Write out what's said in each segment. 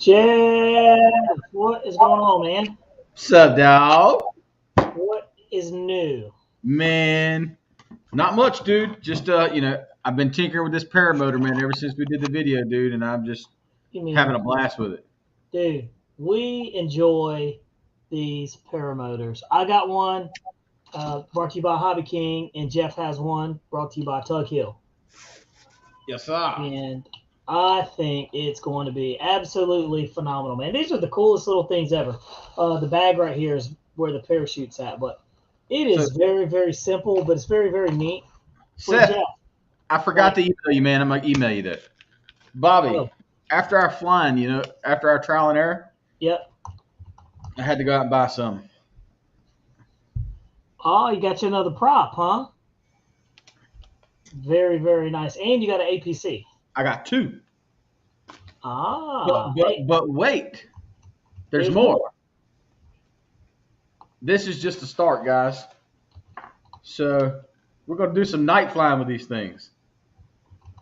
Jeff, what is going on, man? What's up, dog? What is new? Man, not much, dude. Just I've been tinkering with this paramotor, man, ever since we did the video, dude, and I'm just You having mean, a blast with it. dude, we enjoy these paramotors. I got one brought to you by Hobby King, and Jeff has one brought to you by Tug Hill. Yes, sir. And I think it's going to be absolutely phenomenal, man. These are the coolest little things ever. The bag right here is where the parachute's at, but it So, is very, very simple, but it's very, very neat. But Seth, Jeff, I forgot like, to email you, man. I'm gonna email you that. Bobby, oh, after our flying, after our trial and error, yep. I had to go out and buy some. Oh, you got you another prop, huh? Very, very nice. And you got an APC. I got two. Ah, hey, But wait, there's there's more. more. This is just the start, guys. So we're gonna do some night flying with these things.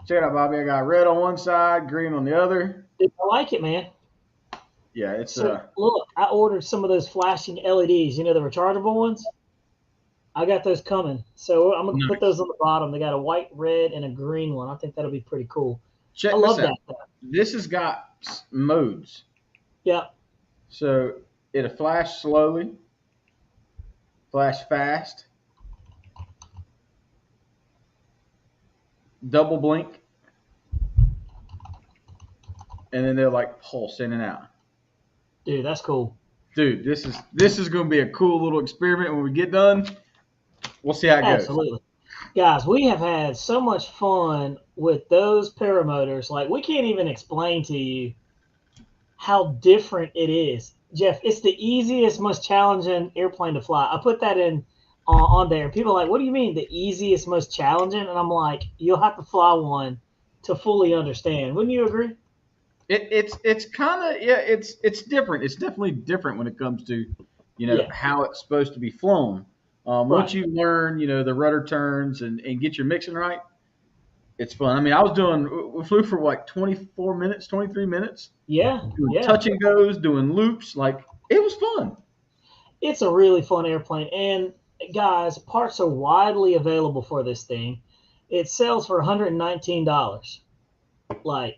Check it out, Bobby. I got red on one side, green on the other. Dude, I like it, man. Yeah, it's So look, I ordered some of those flashing LEDs. You know the rechargeable ones. I got those coming. So I'm gonna put those nice. on the bottom. They got a white, red, and a green one. I think that'll be pretty cool. I Check this love out. that stuff. This has got modes. Yeah, So it'll flash slowly, flash fast, double blink, and then they'll like pulse in and out. dude, that's cool. Dude, this is gonna be a cool little experiment when we get done. We'll see how it goes. Absolutely. Guys, we have had so much fun with those paramotors. Like, we can't even explain to you how different it is. Jeff, it's the easiest, most challenging airplane to fly. I put that in on there. People are like, what do you mean the easiest, most challenging? And I'm like, you'll have to fly one to fully understand. Wouldn't you agree? It's kind of, yeah, it's different. It's definitely different when it comes to Yeah, how it's supposed to be flown. Once right. you learn the rudder turns and get your mixing right, it's fun. I mean, I was doing we flew for like 24 minutes, 23 minutes, Yeah, doing yeah. touch and goes, doing loops. Like it was fun. It's a really fun airplane. And guys, parts are widely available for this thing. It sells for $119. Like,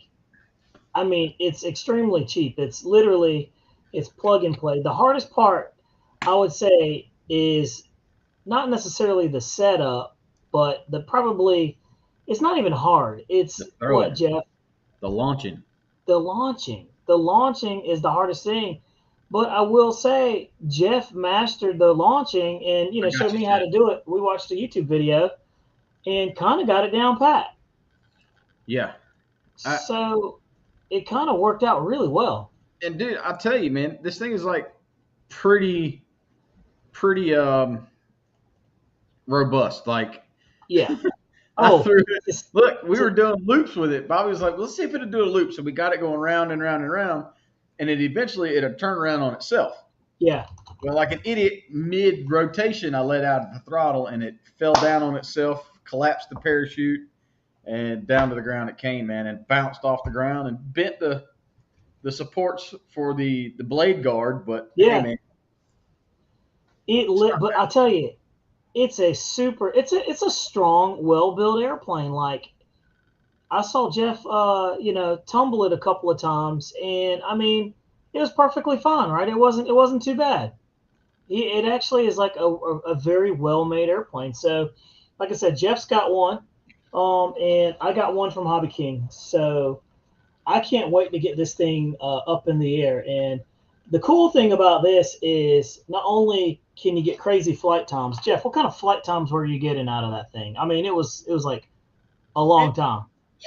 I mean, it's extremely cheap. It's literally it's plug and play. The hardest part, I would say, is not necessarily the setup, but the probably it's not even hard. The It's what, throwing, Jeff? the launching. The launching. The launching is the hardest thing. But I will say Jeff mastered the launching and I showed got you, me how Seth. to do it. We watched a YouTube video and kind of got it down pat. Yeah. I, So it kind of worked out really well. and dude, I tell you, man, this thing is like pretty, pretty robust. Like Yeah. I Oh, threw it. it's, Look, we it's were doing loops with it. Bobby was like, "Let's see if it'll do a loop." So we got it going round and round and round, and it eventually it'll turn around on itself. yeah. Well, like an idiot, mid rotation, I let out the throttle, and it fell down on itself, collapsed the parachute, and down to the ground it came, man, and bounced off the ground and bent the supports for the blade guard. But hey, Yeah. man, It it's lit, not but I tell you, it's a strong, well built airplane. Like, I saw Jeff, tumble it a couple of times, and I mean, it was perfectly fine, right? It wasn't too bad. It actually is like a very well made airplane. So, like I said, Jeff's got one, and I got one from Hobby King. So I can't wait to get this thing up in the air. And the cool thing about this is not only can you get crazy flight times, Jeff. What kind of flight times were you getting out of that thing? I mean, it was like a bad. long time.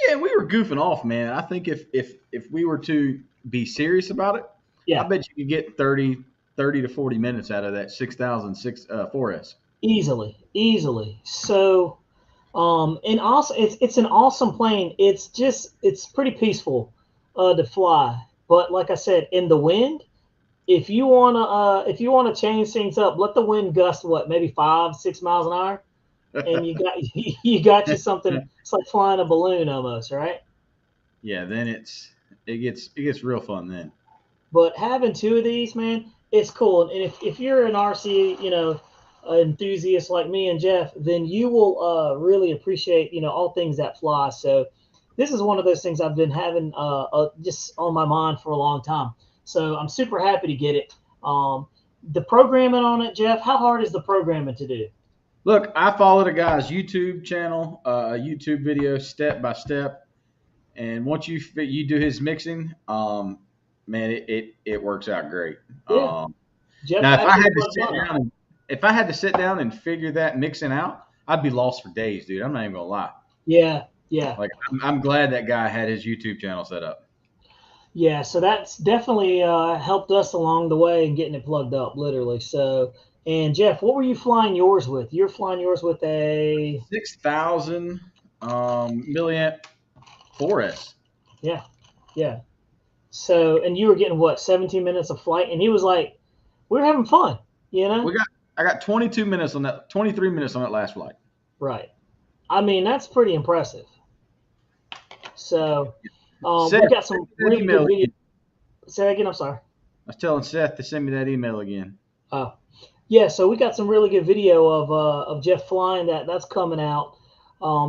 Yeah, we were goofing off, man. I think if we were to be serious about it, I Yeah, bet you could get 30 to 40 minutes out of that 6006 4S. easily, easily. So, and also it's an awesome plane. It's pretty peaceful to fly. But like I said, in the wind, if you wanna change things up, let the wind gust what maybe 5 6 miles an hour, and you got you something. It's like flying a balloon almost, right? Yeah, then it gets real fun then. But having two of these, man, it's cool. And if you're an RC, enthusiast like me and Jeff, then you will really appreciate, all things that fly. So this is one of those things I've been having just on my mind for a long time. So I'm super happy to get it. The programming on it, Jeff, how hard is the programming to do? Look, I followed a guy's YouTube channel, a YouTube video step by step, and once you do his mixing, man, it works out great. Yeah, Jeff Now, actually put it on. if I had to sit down and figure that mixing out, I'd be lost for days, dude. I'm not even gonna lie. Yeah, yeah. Like, I'm glad that guy had his YouTube channel set up. Yeah, so that's definitely helped us along the way in getting it plugged up, literally. So, and Jeff, what were you flying yours with? You're flying yours with a 6,000 milliamp 4S. yeah, yeah. So, and you were getting what, 17 minutes of flight, and he was like, "We were having fun, you know." I got 22 minutes on that, 23 minutes on that last flight. Right. I mean, that's pretty impressive. So, Seth, we got some send me really that good email video. again. Say that again. I'm sorry. I was telling Seth to send me that email again. Oh, yeah. So we got some really good video of Jeff flying that's coming out.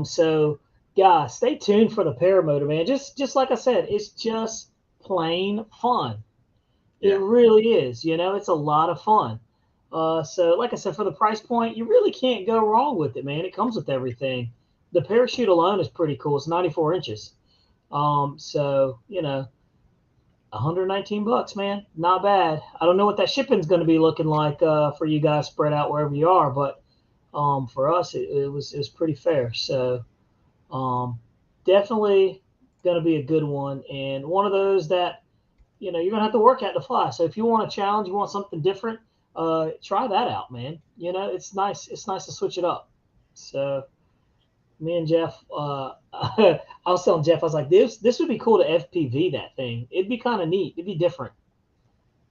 So guys, stay tuned for the paramotor, man. Just like I said, it's just plain fun. It Yeah. really is. It's a lot of fun. So like I said, for the price point, you really can't go wrong with it, man. It comes with everything. The parachute alone is pretty cool. It's 94 inches. So 119 bucks, man. Not bad. I don't know what that shipping's going to be looking like for you guys spread out wherever you are, but for us, it was pretty fair. So definitely going to be a good one, and one of those that you're going to have to work at to fly. So if you want a challenge, you want something different, try that out, man. It's nice. It's nice to switch it up. So me and Jeff, I was telling Jeff, I was like, this would be cool to FPV that thing. It'd be kind of neat. It'd be different.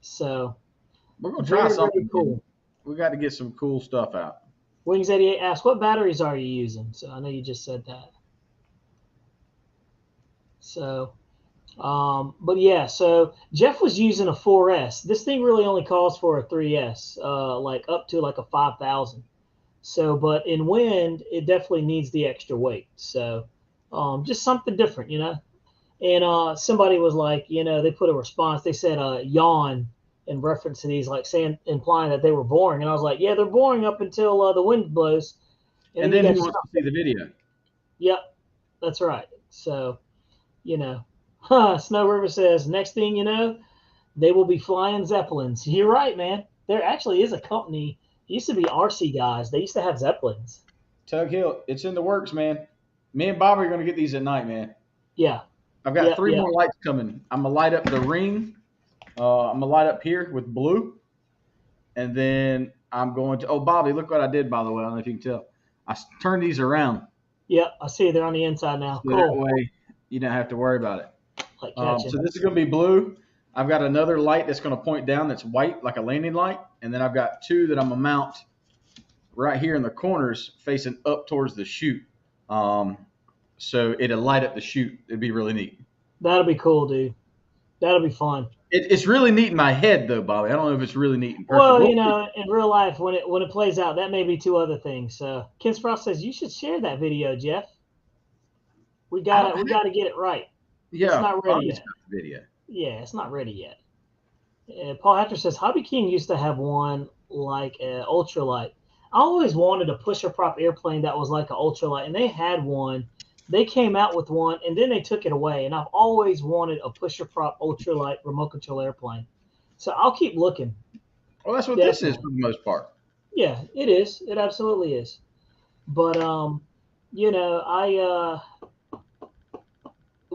So We're gonna try something. very cool. We got to get some cool stuff out. Wings 88 asked, what batteries are you using? So I know you just said that. So, but yeah, so Jeff was using a 4S. This thing really only calls for a 3S, like up to like a 5,000. So, but in wind, it definitely needs the extra weight. So, just something different, And somebody was like, they put a response. They said yawn in reference to these, like implying that they were boring. And I was like, yeah, they're boring up until the wind blows. And then he wants to see the video. Yep, that's right. So, Snow River says, next thing you know, they will be flying Zeppelins. You're right, man. There actually is a company. It used to be RC guys. They used to have Zeppelins. Tug Hill, it's in the works, man. Me and Bobby are going to get these at night, man. Yeah. I've got three more lights coming. I'm going to light up the ring. I'm going to light up here with blue. And then I'm going to – oh, Bobby, look what I did, by the way. I don't know if you can tell. I turned these around. Yep, I see they're on the inside now. So cool. That way you don't have to worry about it. Like so this is going to be blue. I've got another light that's going to point down that's white, like a landing light. And then I've got two that I'm going to mount right here in the corners facing up towards the chute. So it'll light up the chute. It'd be really neat. That'll be cool, dude. That'll be fun. It's really neat in my head, though, Bobby. I don't know if it's really neat in person. Well, in real life, when it plays out, that may be two other things. So Ken Sprout says you should share that video, Jeff. We got to get it right. Yeah, it's not ready yet. Video. Yeah, it's not ready yet. Paul Hector says Hobby King used to have one like an ultralight. I always wanted a pusher prop airplane that was like an ultralight, and they had one. They came out with one, and then they took it away. And I've always wanted a pusher prop ultralight remote control airplane. So I'll keep looking. Well, that's what this is for the most part. Yeah, it is. It absolutely is. But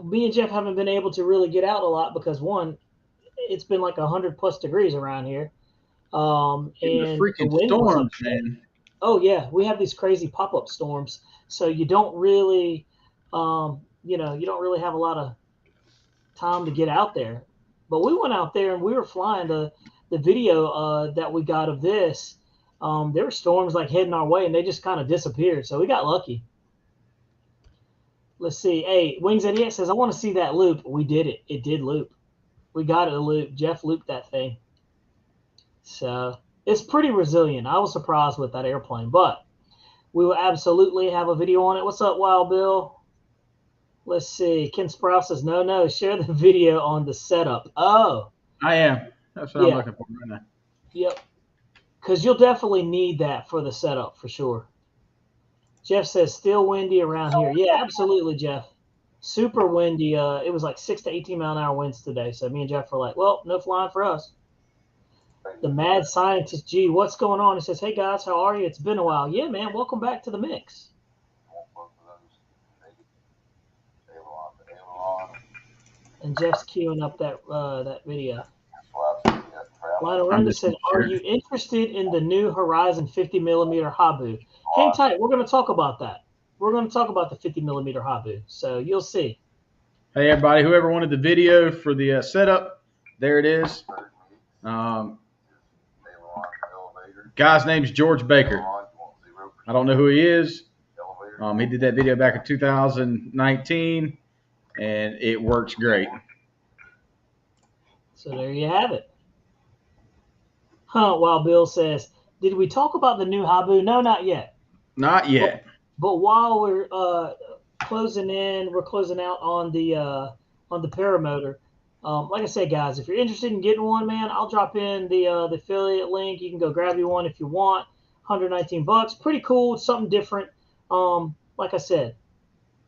me and Jeff haven't been able to really get out a lot because one, it's been like 100+ degrees around here. And the freaking storms, man. Oh yeah, we have these crazy pop-up storms, so you don't really, you don't really have a lot of time to get out there. But we went out there and we were flying the video that we got of this. There were storms like heading our way, and they just kind of disappeared. So we got lucky. Let's see. Hey, Wings 88 says, I want to see that loop. We did it. It did loop. We got it looped. Jeff looped that thing. So it's pretty resilient. I was surprised with that airplane, but we will absolutely have a video on it. What's up, Wild Bill? Let's see. Ken Sprouse says, no, share the video on the setup. Oh, I am. That's what I'm yeah. looking for right now. Yep. Because you'll definitely need that for the setup for sure. Jeff says, still windy around here. Yeah, absolutely, Jeff. Super windy. It was like 6 to 18 mile an hour winds today. So me and Jeff were like, well, no flying for us. The mad scientist, G, what's going on? He says, hey guys, how are you? It's been a while. Yeah, man, welcome back to the mix. And Jeff's queuing up that video. Lionel Renda said, are you interested in the new Horizon 50 millimeter Habu? Hang tight. We're going to talk about that. We're going to talk about the 50 millimeter Habu. So you'll see. Hey, everybody, whoever wanted the video for the setup, there it is. Guy's name's George Baker. I don't know who he is. He did that video back in 2019, and it works great. So there you have it. While Bill says, did we talk about the new Habu? No, not yet. Not yet. But while we're closing out on the paramotor. Like I said, guys, if you're interested in getting one, man, I'll drop in the affiliate link. You can go grab you one if you want. $119, pretty cool. It's something different. Like I said,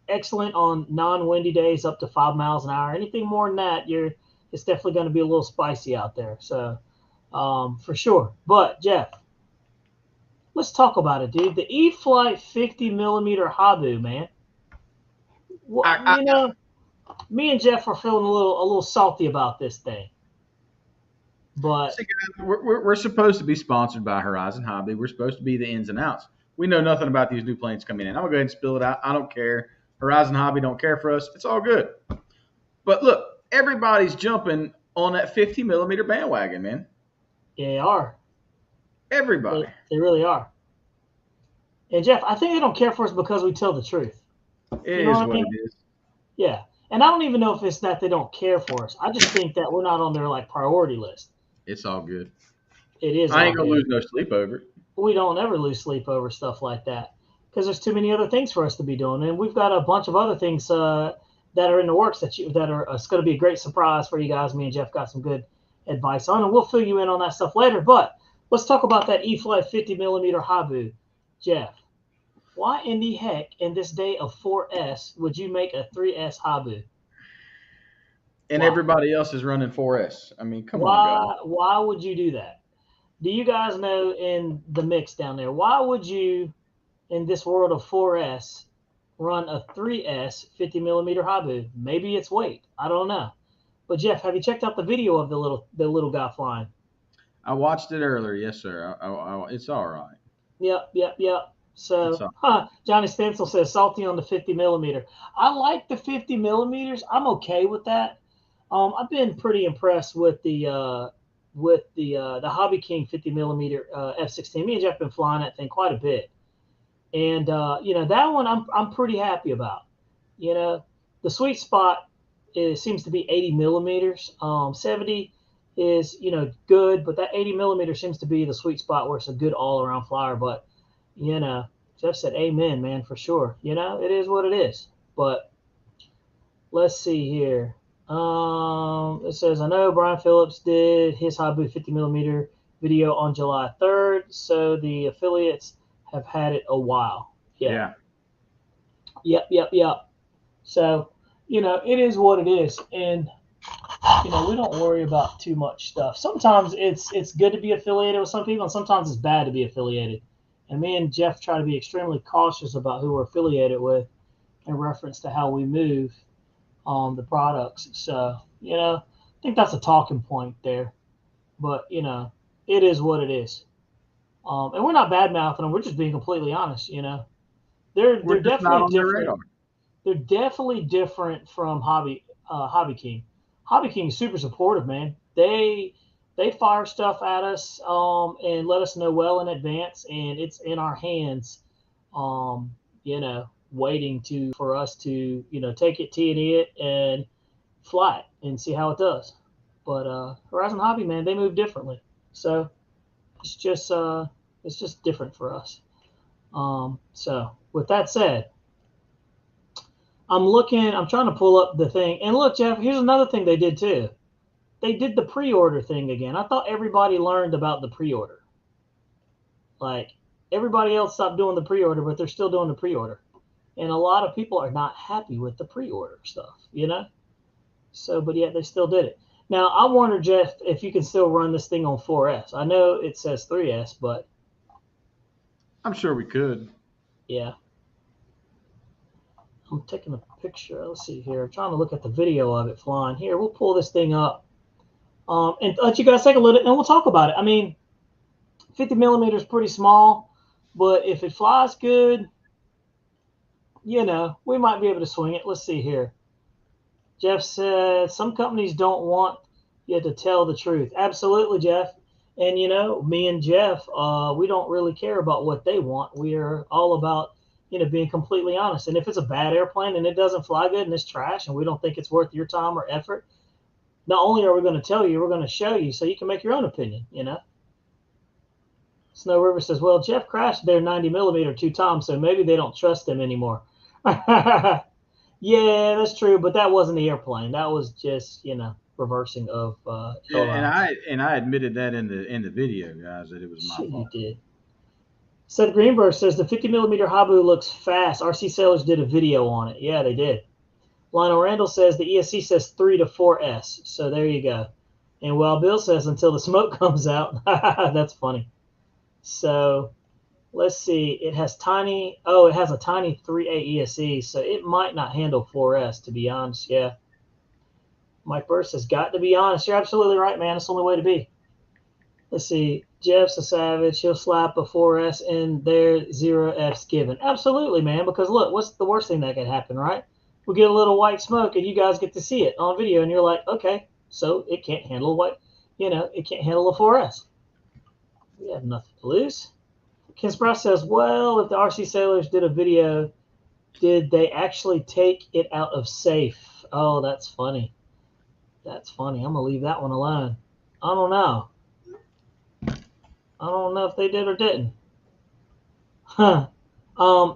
excellent on non-windy days up to 5 miles an hour. Anything more than that, it's definitely going to be a little spicy out there. So for sure. But Jeff, let's talk about it, dude. The E-Flight 50 millimeter Habu, man. Well, me and Jeff are feeling a little salty about this thing. But see, guys, we're supposed to be sponsored by Horizon Hobby. We're supposed to be the ins and outs. We know nothing about these new planes coming in. I'm gonna go ahead and spill it out. I don't care. Horizon Hobby don't care for us. It's all good. But look, everybody's jumping on that 50 millimeter bandwagon, man. Yeah, they are. Everybody. They really are. And Jeff, I think they don't care for us because we tell the truth. It is what it is. Yeah. And I don't even know if it's that they don't care for us. I just think that we're not on their priority list. It's all good. It is. I ain't gonna lose no sleep over it. We don't ever lose sleep over stuff like that because there's too many other things for us to be doing, and we've got a bunch of other things that are in the works that are it's going to be a great surprise for you guys. Me and Jeff got some good advice on, and we'll fill you in on that stuff later. But let's talk about that E-Flight 50 millimeter Habu, Jeff. Why in the heck, in this day of 4S, would you make a 3S Habu? And everybody else is running 4S. I mean, come on, guys. Why would you do that? Do you guys know in the mix down there, why would you, in this world of 4S, run a 3S 50 millimeter Habu? Maybe it's weight. I don't know. But Jeff, have you checked out the video of the little guy flying? I watched it earlier. Yes, sir. It's all right. Yep. So, Johnny Stencil says salty on the 50 millimeter. I like the 50 millimeters. I'm okay with that. I've been pretty impressed with the Hobby King 50 millimeter F-16. Me and Jeff have been flying that thing quite a bit, and that one I'm pretty happy about. The sweet spot seems to be 80 millimeters. 70 is good, but that 80 millimeter seems to be the sweet spot where it's a good all around flyer. But Jeff said amen, man, for sure. It is what it is. But let's see here. It says, I know Brian Phillips did his Habu 50 millimeter video on July 3rd, so the affiliates have had it a while. Yeah. Yep. So, it is what it is. And, we don't worry about too much stuff. Sometimes it's good to be affiliated with some people, and sometimes it's bad to be affiliated. And me and Jeff try to be extremely cautious about who we're affiliated with in reference to how we move the products. So, I think that's a talking point there. But, it is what it is. And we're not bad mouthing them. We're just being completely honest, They're definitely different. They're definitely different from Hobby King. Hobby King is super supportive, man. They fire stuff at us and let us know well in advance, and it's in our hands, waiting for us to, take it, T&E it, and fly it and see how it does. But Horizon Hobby, man, they move differently. So it's just different for us. So with that said, I'm trying to pull up the thing. And look, Jeff, here's another thing they did too. They did the pre-order thing again. I thought everybody learned about the pre-order. Like, everybody else stopped doing the pre-order, but they're still doing the pre-order. And a lot of people are not happy with the pre-order stuff, you know? So, but yet they still did it. Now, I wonder, Jeff, if you can still run this thing on 4S. I know it says 3S, but I'm sure we could. yeah. I'm taking a picture. Let's see here. I'm trying to look at the video of it flying. Here, we'll pull this thing up. And let you guys take a look at it, and we'll talk about it. I mean, 50 millimeters is pretty small, but if it flies good, you know, we might be able to swing it. Let's see here. Jeff said, some companies don't want you to tell the truth. Absolutely, Jeff. And, you know, me and Jeff, we don't really care about what they want. We are all about, you know, being completely honest. And if it's a bad airplane and it doesn't fly good and it's trash and we don't think it's worth your time or effort, not only are we going to tell you, we're going to show you so you can make your own opinion, you know. Snow River says, well, Jeff crashed their 90 millimeter 2 times, so maybe they don't trust him anymore. Yeah, that's true, but that wasn't the airplane. That was just, you know, reversing of And I admitted that in the video, guys, that it was my shit, you fault. did. Seth Greenberg says the 50 millimeter Habu looks fast. RC Sailors did a video on it. Yeah, they did. Lionel Randall says the ESC says 3 to 4S. So there you go. And Wild Bill says until the smoke comes out. That's funny. So let's see. It has a tiny 3A ESC, so it might not handle 4S, to be honest. Yeah. Mike Burr says, got to be honest. You're absolutely right, man. It's the only way to be. Let's see. Jeff's a savage. He'll slap a 4S in there, 0 F's given. Absolutely, man, because look, what's the worst thing that could happen, right? We get a little white smoke and you guys get to see it on video and you're like, okay, so it can't handle it can't handle a 4S. We have nothing to lose. Ken Sprouse says, well, if the RC Sailors did a video, did they actually take it out of safe? Oh, that's funny. That's funny. I'm going to leave that one alone. I don't know. I don't know if they did or didn't. Huh.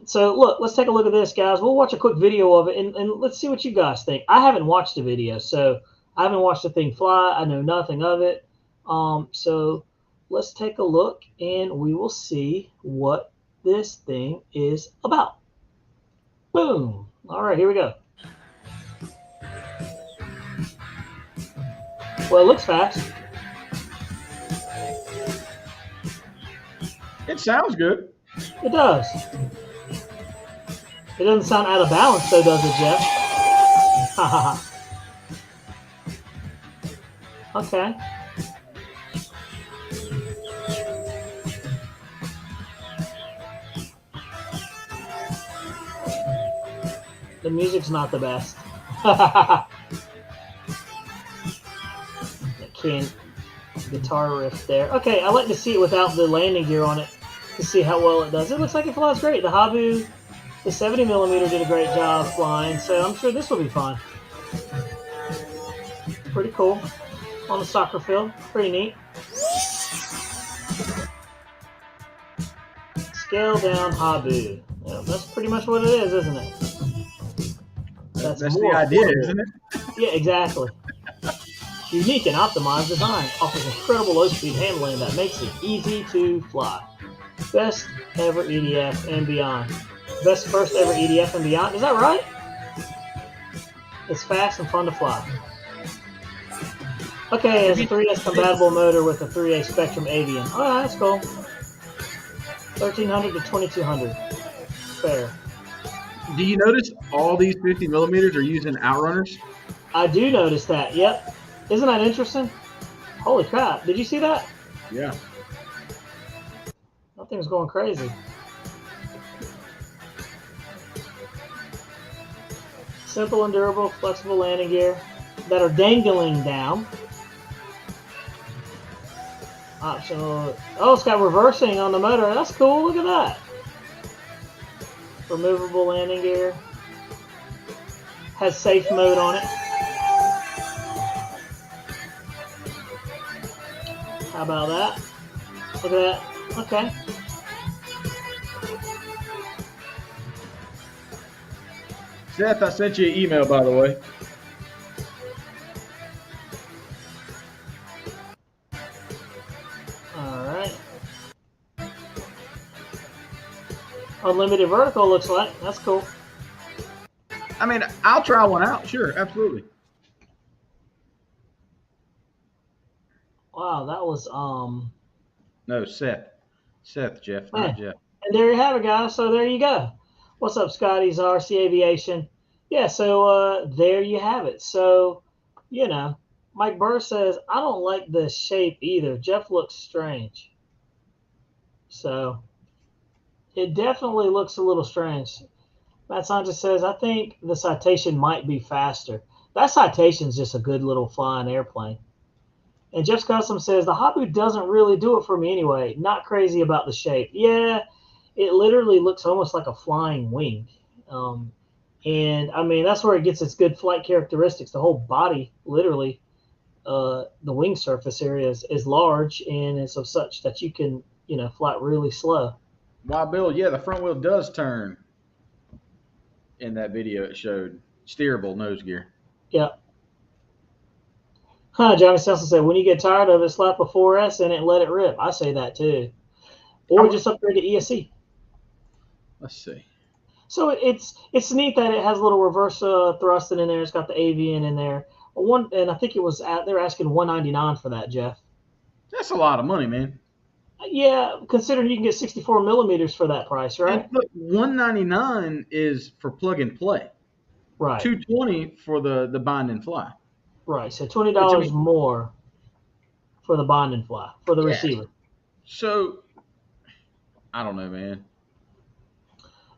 So look, let's take a look at this, guys. We'll watch a quick video of it, and let's see what you guys think. I haven't watched the video, so I haven't watched the thing fly. I know nothing of it. So let's take a look, and we will see what this thing is about. Boom. All right, here we go. Well, it looks fast. It sounds good. It does. It doesn't sound out of balance, though, does it, Jeff? Ha ha ha. Okay. The music's not the best. Guitar riff there. Okay, I like to see it without the landing gear on it to see how well it does. It looks like it flies great. The Habu, the 70 millimeter did a great job flying, so I'm sure this will be fine. Pretty cool. On the soccer field. Pretty neat. Scale down Habu. Well, that's pretty much what it is, isn't it? That's the idea, isn't it? Yeah, exactly. Unique and optimized design offers incredible low-speed handling that makes it easy to fly. Best ever EDF and beyond. Best first ever EDF and beyond. Is that right? It's fast and fun to fly. Okay, it has a 3S compatible motor with a 3A Spectrum Avian. Oh, that's cool. 1300 to 2200. Fair. Do you notice all these 50 millimeters are using outrunners? I do notice that. Yep. Isn't that interesting? Holy crap. Did you see that? Yeah. That thing's going crazy. Simple and durable, flexible landing gear that are dangling down. Optional. Oh, it's got reversing on the motor. That's cool. Look at that. Removable landing gear. Has safe mode on it. How about that? Look at that. Okay. Seth, I sent you an email, by the way. All right. Unlimited vertical looks like. That's cool. I mean, I'll try one out. Sure, absolutely. Wow, that was No, Seth. Seth, Jeff, man. not Jeff. And there you have it, guys. So there you go. What's up, Scotty's RC Aviation? Yeah, so there you have it. So, you know, Mike Burr says, I don't like the shape either. Jeff looks strange. So it definitely looks a little strange. Matt Sanchez says, I think the Citation might be faster. That Citation's just a good little flying airplane. And Jeff's Custom says, the Habu doesn't really do it for me anyway. Not crazy about the shape. Yeah, it literally looks almost like a flying wing. And, I mean, that's where it gets its good flight characteristics. The whole body, literally, the wing surface area is large and is of such that you can, fly really slow. Wow, Bill, yeah, the front wheel does turn. In that video, it showed steerable nose gear. Yeah. Johnny Selson said, when you get tired of it, slap a 4S in it and let it rip. I say that too. Or just upgrade to ESC. Let's see. So it's neat that it has a little reverse thrusting in there. It's got the avian in there. And I think it was they're asking $199 for that, Jeff. That's a lot of money, man. Yeah, considering you can get 64 millimeters for that price, right? And look, $199 is for plug and play. Right. $220 for the bind and fly. Right. So $20 more for the bind and fly for the receiver. So I don't know, man.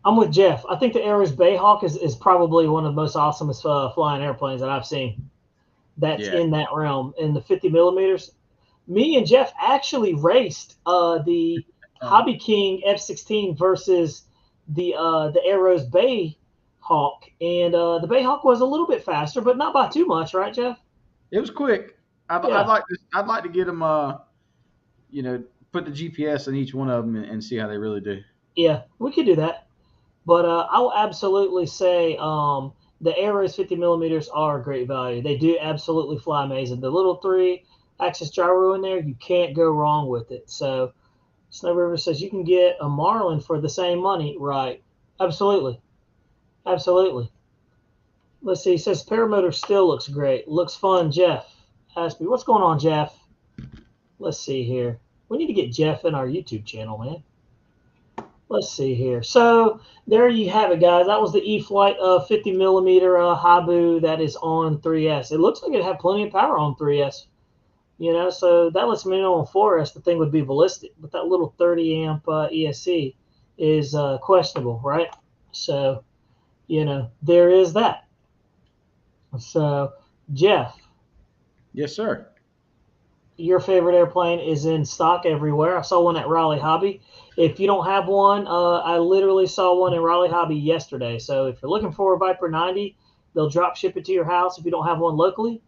I'm with Jeff. I think the Aeros Bayhawk is probably one of the most awesomest flying airplanes that I've seen. That's in that realm. In the 50 millimeters. Me and Jeff actually raced the Hobby King F-16 versus the Aeros Bayhawk, and the Bayhawk was a little bit faster, but not by too much, right, Jeff? It was quick. I'd like to get them, put the GPS in each one of them and see how they really do. Yeah, we could do that, but I will absolutely say the Aeros 50 millimeters are a great value. They do absolutely fly amazing. The little 3-axis gyro in there, you can't go wrong with it. So Snow River says you can get a Marlin for the same money. Right. Absolutely. Absolutely. Let's see. He says paramotor still looks great. Looks fun, Jeff. Ask me, what's going on, Jeff? Let's see here. We need to get Jeff in our YouTube channel, man. Let's see here. So there you have it, guys. That was the E-Flight 50 millimeter Habu that is on 3S. It looks like it had plenty of power on 3S. So that lets me know on 4S the thing would be ballistic. But that little 30 amp ESC is questionable, right? So, there is that. So, Jeff. Yes, sir. Your favorite airplane is in stock everywhere. I saw one at Raleigh Hobby. If you don't have one, I literally saw one in Raleigh Hobby yesterday. So if you're looking for a Viper 90, they'll drop ship it to your house. If you don't have one locally,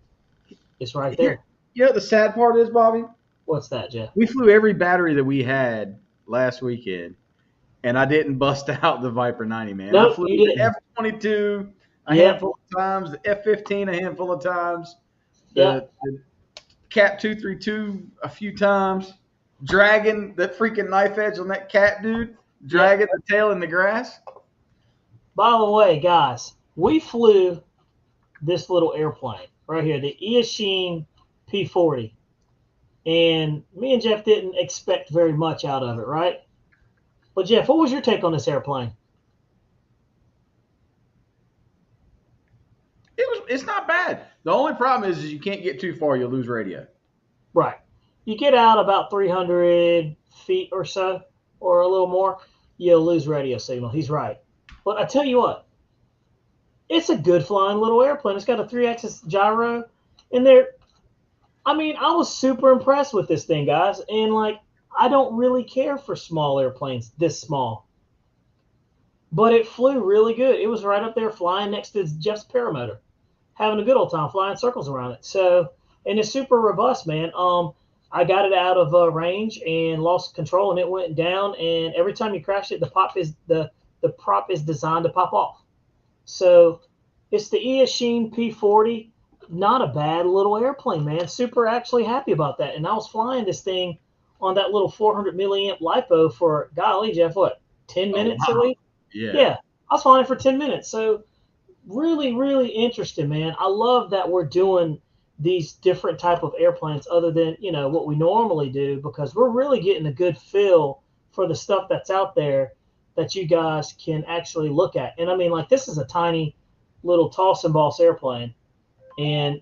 it's right there. The sad part is, Bobby? What's that, Jeff? We flew every battery that we had last weekend, and I didn't bust out the Viper 90, man. Nope, I flew you didn't. the F-22 a handful of times, the F-15 a handful of times, the Cat 232 a few times, dragging the freaking knife edge on that cat, dude, dragging the tail in the grass. By the way, guys, we flew this little airplane right here, the Eachine P40. And me and Jeff didn't expect very much out of it, right? But Jeff, what was your take on this airplane? It's not bad. The only problem is you can't get too far, you'll lose radio. Right. You get out about 300 feet or so, or a little more, you'll lose radio signal. He's right. But I tell you what, it's a good flying little airplane. It's got a 3-axis gyro in there. I mean, I was super impressed with this thing, guys. And, I don't really care for small airplanes this small. But it flew really good. It was right up there flying next to Jeff's paramotor, having a good old time flying circles around it. So, and it's super robust, man. I got it out of range and lost control, and it went down. And every time you crash it, the prop is designed to pop off. So it's the Eachine P40. Not a bad little airplane, man. Super actually happy about that. And I was flying this thing on that little 400 milliamp Lipo for, golly, Jeff, what, 10 Oh minutes at wow. least? Yeah. Yeah, I was flying for 10 minutes. So really, really interesting, man. I love that we're doing these different type of airplanes other than, what we normally do, because we're really getting a good feel for the stuff that's out there that you guys can actually look at. And I mean, like, this is a tiny little toss and boss airplane, and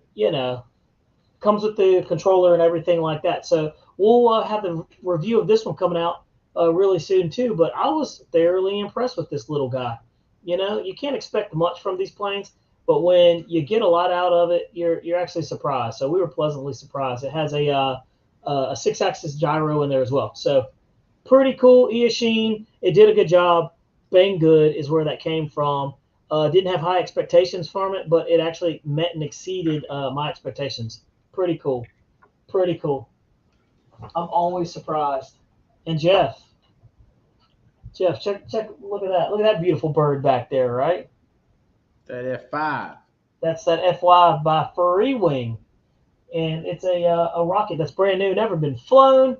comes with the controller and everything like that. So we'll have the review of this one coming out really soon too. But I was thoroughly impressed with this little guy. You can't expect much from these planes, but when you get a lot out of it, you're actually surprised. So we were pleasantly surprised. It has a 6-axis gyro in there as well. So pretty cool. Eachine, it did a good job. Bang good is where that came from. Didn't have high expectations from it, but it actually met and exceeded my expectations. Pretty cool. Pretty cool. I'm always surprised. And Jeff, check, look at that. Look at that beautiful bird back there, right? That F5. That's that FY by Free Wing, and it's a rocket that's brand new, never been flown,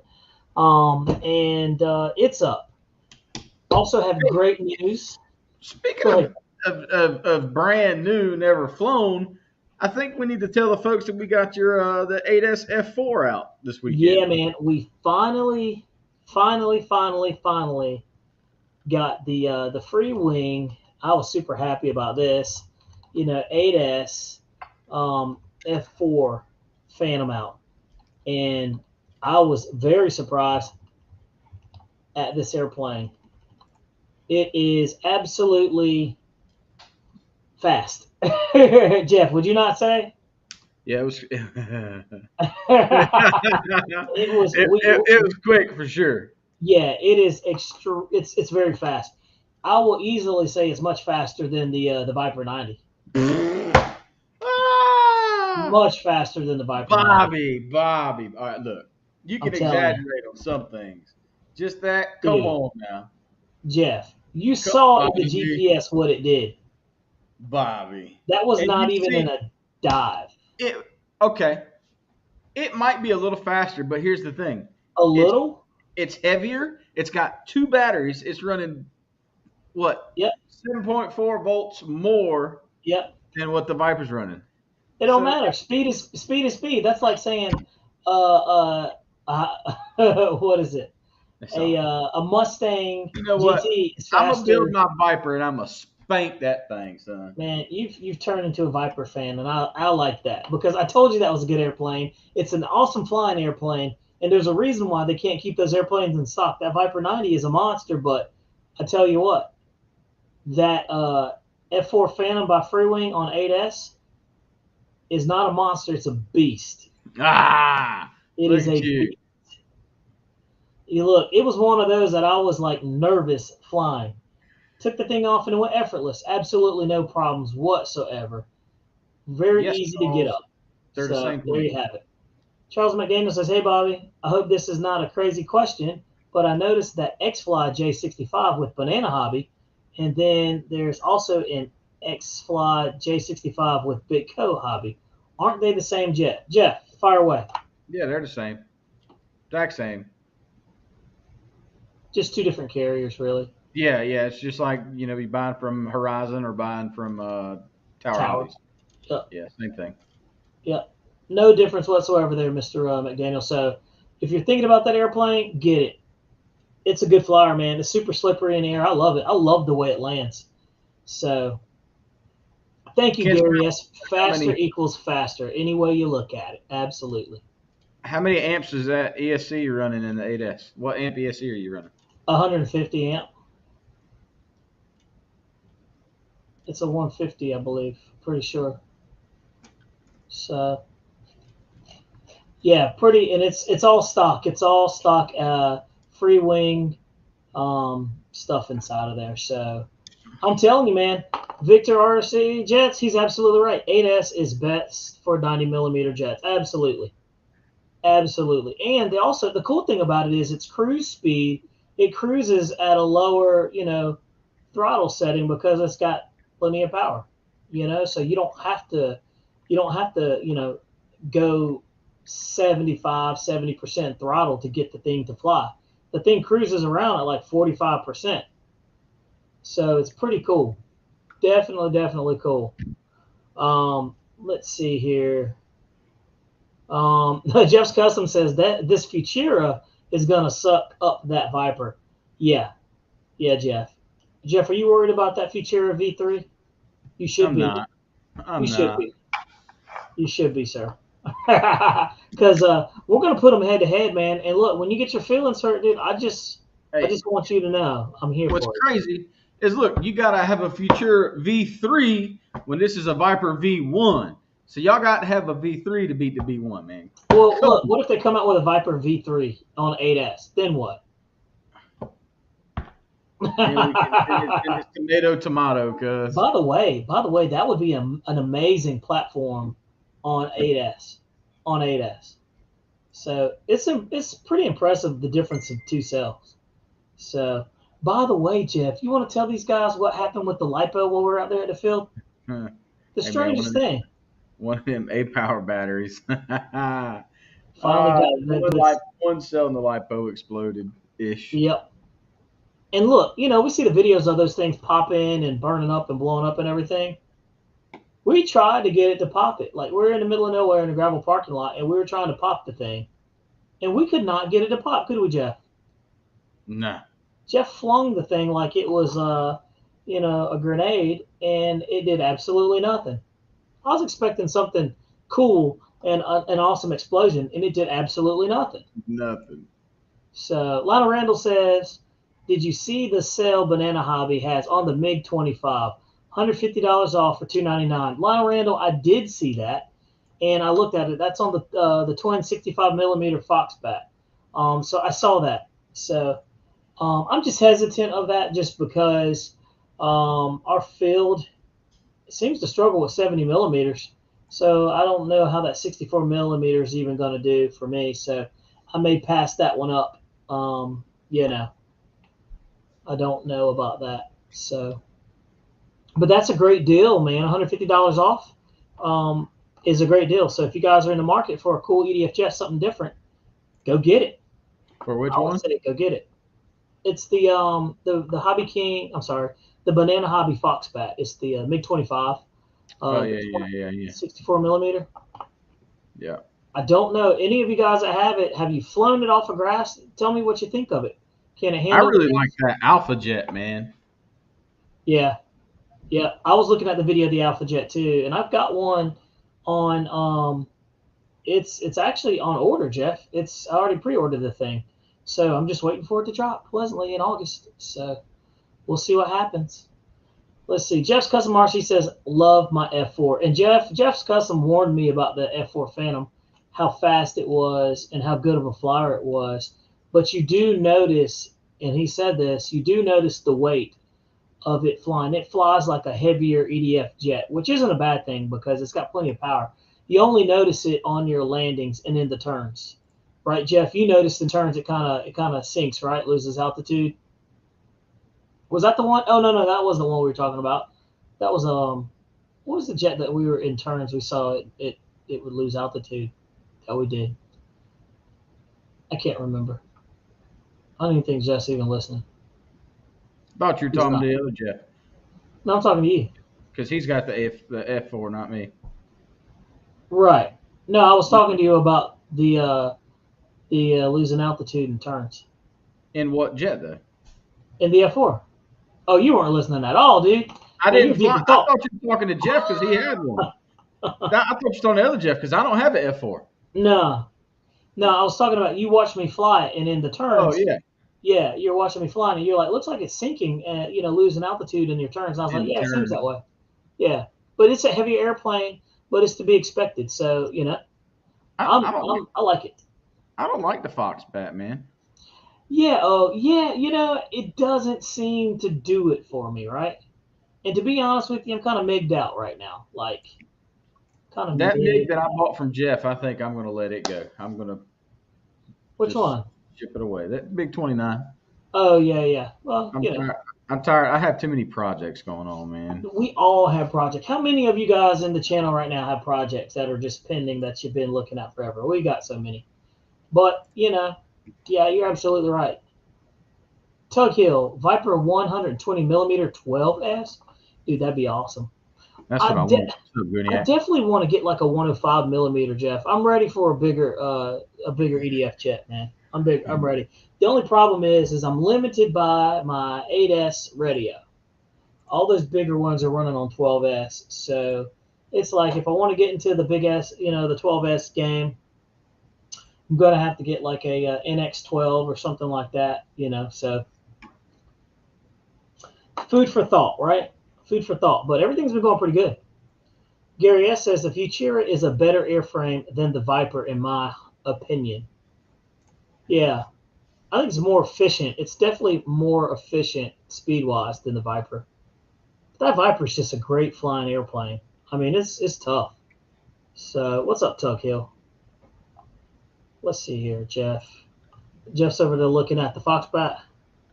and it's up. Also have Hey, great news. speaking Go ahead. of brand new, never flown, I think we need to tell the folks that we got your the 8S F4 out this Yeah, weekend. man, we finally got the free wing. I was super happy about this. 8S F4 Phantom out, and I was very surprised at this airplane. It is absolutely fast. Jeff, would you not say? Yeah, it was. It was It was quick for sure. yeah, it is extra. It's very fast. I will easily say it's much faster than the Viper 90. Ah, Much faster than the Viper 90. Bobby. All right, look, you I'm can telling you, exaggerate on some things. Just that. Come dude. on now, Jeff, you come saw in the Bobby, GPS what it did. Bobby, That was and not you even in see a dive. it. Okay, it might be a little faster, but here's the thing: A it's little. it's heavier. It's got two batteries. It's running what Yep. 7.4 volts more Yep. than what the Viper's running. It don't So matter. Speed is speed. That's like saying, what is it? that's A all. uh, a Mustang You know what? GT is I'm gonna build faster. my Viper and I'm gonna spank that thing, son. Man, you've turned into a Viper fan, and I like that because I told you that was a good airplane. It's an awesome flying airplane, and there's a reason why they can't keep those airplanes in stock. That Viper 90 is a monster, but I tell you what, that F4 Phantom by Freewing on 8S is not a monster; it's a beast. Ah, It look is at a you. beast. You look, it was one of those that I was like nervous flying. Took the thing off and it went effortless. Absolutely no problems whatsoever. Very Yes, easy to get Charles. up. They're the So same there you plane. have it. Charles McDaniel says, "Hey Bobby, I hope this is not a crazy question, but I noticed that X-Fly J65 with Banana Hobby, and then there's also an X-Fly J65 with Big Co Hobby. Aren't they the same jet?" Jeff, fire away. Yeah, they're the same. Exact same. Just two different carriers, really. Yeah, yeah. It's just like you buying from Horizon or buying from Tower Tower. Hobbies. Yep. Yeah, same thing. Yep. No difference whatsoever there, Mr. McDaniel. So if you're thinking about that airplane, get it. It's a good flyer, man. It's super slippery in the air. I love it. I love the way it lands. So thank you, Ken, Gary. Yes, how faster many equals faster. Any way you look at it, absolutely. how many amps is that ESC you're running in the 8S? What amp ESC are you running? 150 amp. It's a 150, I believe. Pretty sure. So yeah, pretty, and it's all stock. It's all stock. Free wing stuff inside of there. So I'm telling you, man, Victor RC jets. He's absolutely right. 8S is best for 90 millimeter jets. Absolutely. Absolutely. And they also the cool thing about it is its cruise speed. It cruises at a lower, throttle setting because it's got plenty of power. So you don't have to, go 75, 70% throttle to get the thing to fly. The thing cruises around at like 45%. So it's pretty cool. Definitely cool. Let's see here. Jeff's Custom says that this Futura is gonna suck up that Viper. Yeah, yeah, Jeff. Jeff, are you worried about that Futura V3? You should I'm be. not. You I'm should not. be. You should be, sir. Because we're gonna put them head to head, man. And look, when you get your feelings hurt, dude, I Hey, just want you to know I'm here what's for it. crazy is look, you gotta have a Future V3 when this is a Viper V1. So y'all got to have a V3 to beat the V1, man. Well, Come look, on. what if they come out with a Viper V3 on 8S? Then what? Then we can then it's tomato, cuz. By the way, that would be an amazing platform on 8S. On 8S. So it's pretty impressive the difference of two cells. So by the way, Jeff, you want to tell these guys what happened with the lipo while we're out there at the field? Huh. The Hey man, strangest thing. one of them A power batteries. Finally got that One good. one cell in the lipo exploded ish. Yep. And look, we see the videos of those things popping and burning up and blowing up and everything. We tried to get it to pop it. Like we're in the middle of nowhere in a gravel parking lot, and we were trying to pop the thing, and we could not get it to pop, could we, Jeff? Nah. Jeff flung the thing like it was, a grenade, and it did absolutely nothing. I was expecting something cool and an awesome explosion, and it did absolutely nothing. Nothing. So Lionel Randall says, "Did you see the sale Banana Hobby has on the MiG 25? $150 off for $299." Lionel Randall, I did see that, and I looked at it. That's on the twin 65 millimeter Fox bat. So I saw that. So I'm just hesitant of that just because our field seems to struggle with 70 millimeters. So I don't know how that 64 millimeters is even going to do for me. So I may pass that one up. Um, you know, I don't know about that. So, but that's a great deal, man. $150 off is a great deal. So if you guys are in the market for a cool EDF jet, something different, go get it. For which I would one? say go get it. It's the Hobby King. I'm sorry, the Banana Hobby Fox bat. It's the MiG 25, Oh the yeah. 64 millimeter. Yeah. I don't know any of you guys that have it. Have you flown it off of grass? Tell me what you think of it. Can it I handle the really like winds? that Alpha Jet, man. Yeah, yeah. I was looking at the video of the Alpha Jet too, and I've got one on. It's actually on order, Jeff. I already pre-ordered the thing, so I'm just waiting for it to drop pleasantly in August. So we'll see what happens. Let's see. Jeff's Custom RC says, "Love my F4." And Jeff's Custom warned me about the F4 Phantom, how fast it was and how good of a flyer it was. But you do notice, and he said this, you do notice the weight of it flying. It flies like a heavier EDF jet, which isn't a bad thing because it's got plenty of power. You only notice it on your landings and in the turns, right, Jeff? You notice the turns it kind of sinks, right? Loses altitude. Was that the one? Oh no, that wasn't the one we were talking about. That was what was the jet that we were in turns? We saw it would lose altitude. That we did. I can't remember. I don't even think Jeff's even listening. Thought you were He's talking not. to the other Jet No, I'm talking to you. because he's got the F4, not me. Right. No, I was talking to you about the losing altitude in turns In what jet though? in the F4. Oh, you weren't listening at all, dude. I Man, you're didn't deep fly. in I thought. thought you were talking to Jeff because he had one. I thought you were talking to the other Jeff because I don't have an F4. No, no, I was talking about you watched me fly, and in the Oh turns, yeah, yeah, you're watching me flying, and you're like, looks like it's sinking, and losing altitude in your turns. And I was in like, the yeah, it seems turn. that way. Yeah, but it's a heavy airplane, but it's to be expected. So I don't like. I like it. I don't like the Fox Batman. Yeah. Oh, yeah. It doesn't seem to do it for me, right? And to be honest with you, I'm kind of migged out right now. Like, kind of That MiG migged that I out. bought from Jeff, I think I'm going to let it go. I'm going to Which Just one? ship it away. That big 29. Oh yeah, yeah. Well, I'm tired. I'm tired. I have too many projects going on, man. we all have projects. How many of you guys in the channel right now have projects that are just pending that you've been looking at forever? We got so many. But, yeah, you're absolutely right. Tug Hill, Viper 120 millimeter 12S. Dude, that'd be awesome. That's I, what I de- want. So I Guniac. definitely want to get like a 105 millimeter, Jeff. I'm ready for a bigger EDF jet, man. I'm ready. The only problem is I'm limited by my 8S radio. All those bigger ones are running on 12S. So it's like if I want to get into the big S, the 12S game, I'm gonna have to get like a NX12 or something like that. So food for thought, right? Food for thought. But everything's been going pretty good. Gary S says the Futura is a better airframe than the Viper, in my opinion. Yeah, I think it's more efficient. It's definitely more efficient speed wise than the Viper. That Viper is just a great flying airplane. I mean, it's tough. So what's up, Tug Hill? Let's see here, Jeff. Jeff's over there looking at the Foxbat.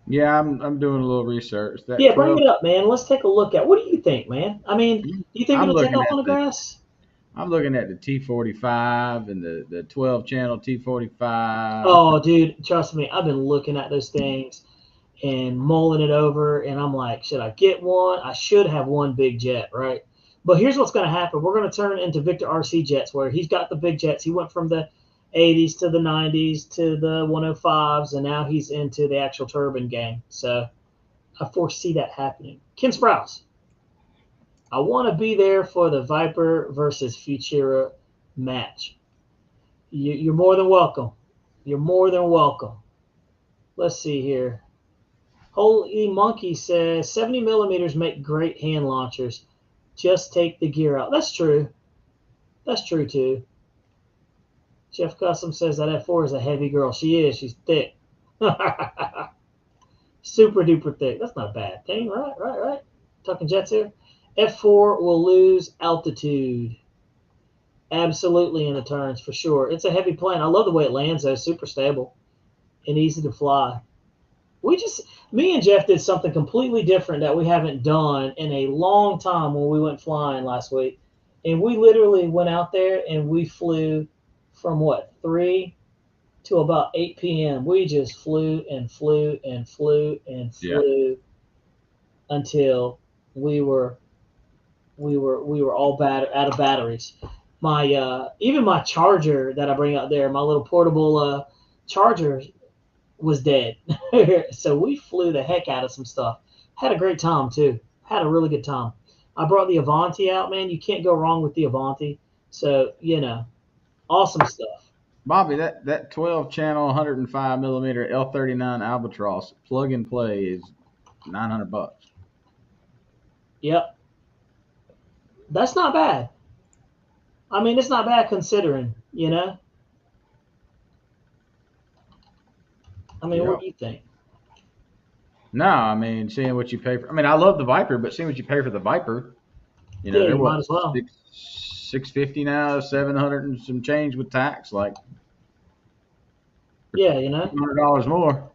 Yeah, I'm doing a little research. That Yeah, bring 12. it up, man. Let's take a look at. What do you think, man? I mean, do you think I'm it'll take looking off on at the the grass? I'm looking at the T45 and the 12 channel T45. Oh, dude, trust me, I've been looking at those things and mulling it over, and I'm like, should I get one? I should have one big jet, right? But here's what's going to happen. We're going to turn into Victor RC jets, where he's got the big jets. He went from the 80s to the 90s to the 105s, and now he's into the actual turbine game. So I foresee that happening. Ken Sprouse, I want to be there for the Viper versus Futura match. You're more than welcome. You're more than welcome. Let's see here. Holy Monkey says 70 millimeters make great hand launchers. Just take the gear out. That's true. That's true too. Jeff Custom says that F4 is a heavy girl. She is. She's thick. Super duper thick. That's not a bad thing, right? Right, right. Talking jets here. F4 will lose altitude. Absolutely in the turns for sure. It's a heavy plane. I love the way it lands though. Super stable and easy to fly. Me and Jeff did something completely different that we haven't done in a long time when we went flying last week. And we literally went out there and we flew from 3 to about 8 p.m. We just flew and flew and flew and Yeah. flew until we were all out of batteries. My even my charger that I bring out there, my little portable charger was dead. So we flew the heck out of some stuff. Had a great time too. Had a really good time. I brought the Avanti out, man. You can't go wrong with the Avanti. So, awesome stuff. Bobby, that 12 channel 105 millimeter L39 Albatross plug and play is $900. Yep. That's not bad. I mean, it's not bad considering. I mean, Yeah. what do you think? No, I mean, seeing what you pay for. I mean, I love the Viper, but seeing what you pay for the Viper, Yeah, they're you what might as well. 650 now, 700 and some change with tax, like Yeah, $200 more.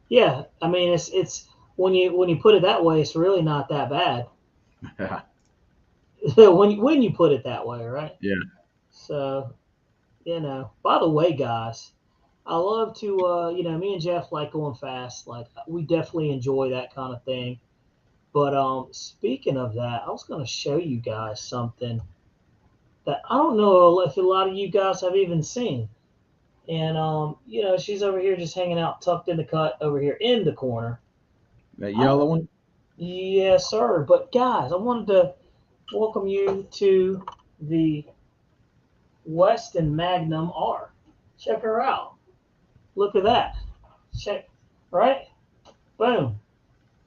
Yeah, I mean, it's when you put it that way, it's really not that bad. Yeah. when you put it that way, right? Yeah. So, By the way, guys, I love to, me and Jeff like going fast. Like we definitely enjoy that kind of thing. But speaking of that, I was going to show you guys something that I don't know if a lot of you guys have even seen. And she's over here just hanging out, tucked in the cut over here in the corner. That yellow one? Yes, sir. But guys, I wanted to welcome you to the Westin Magnum Ark. Check her out. Look at that. Check, right? Boom.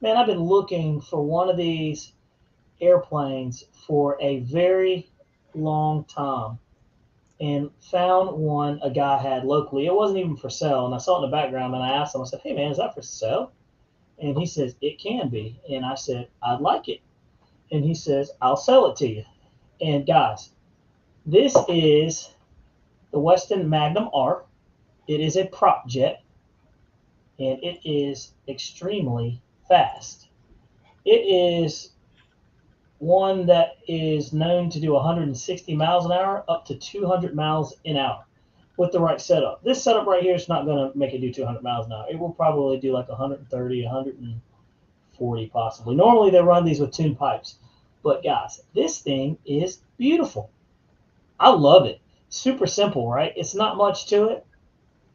Man, I've been looking for one of these airplanes for a very long time and found one a guy had locally. It wasn't even for sale. And I saw it in the background and I asked him, I said, hey, man, is that for sale? And he says, it can be. And I said, I'd like it. And he says, I'll sell it to you. And guys, this is the Westin Magnum Ark. It is a prop jet, and it is extremely fast. It is one that is known to do 160 miles an hour up to 200 miles an hour with the right setup. This setup right here is not going to make it do 200 miles an hour. It will probably do like 130, 140 possibly. Normally they run these with tuned pipes. But guys, this thing is beautiful. I love it. Super simple, right? It's not much to it,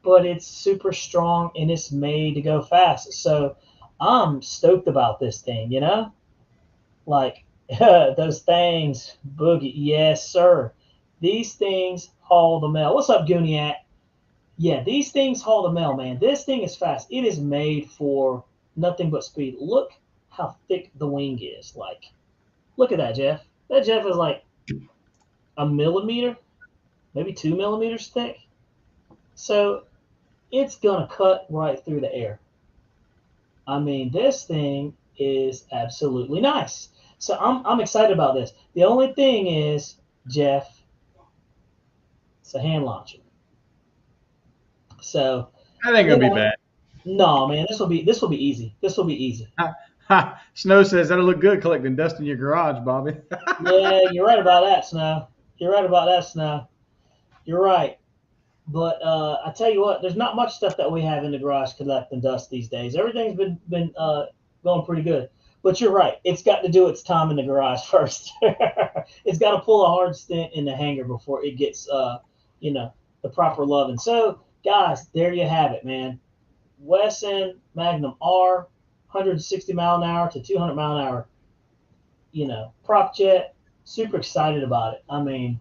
but it's super strong and it's made to go fast. So I'm stoked about this thing, you know? Like those things, boogie. Yes, sir. These things haul the mail. What's up, Gooniac? Yeah, these things haul the mail, man. This thing is fast. It is made for nothing but speed. Look how thick the wing is. Like, look at that, Jeff. That Jeff is like a millimeter, maybe 2 millimeters thick. So it's gonna cut right through the air. I mean, this thing is absolutely nice. So I'm excited about this. The only thing is, Jeff, it's a hand launcher. So That ain't you gonna be know, bad. no, man, this will be easy. This will be easy. Ha, ha. Snow says that'll look good collecting dust in your garage, Bobby. Yeah, you're right about that, Snow. You're right about that, Snow. You're right. But I tell you what, there's not much stuff that we have in the garage collecting dust these days. Everything's been going pretty good. But you're right. It's got to do its time in the garage first. It's got to pull a hard stint in the hangar before it gets you know, the proper love. And so, guys, there you have it, man. Westin Magnum Ark, 160 mile an hour to 200 mile an hour. Prop jet. Super excited about it. I mean,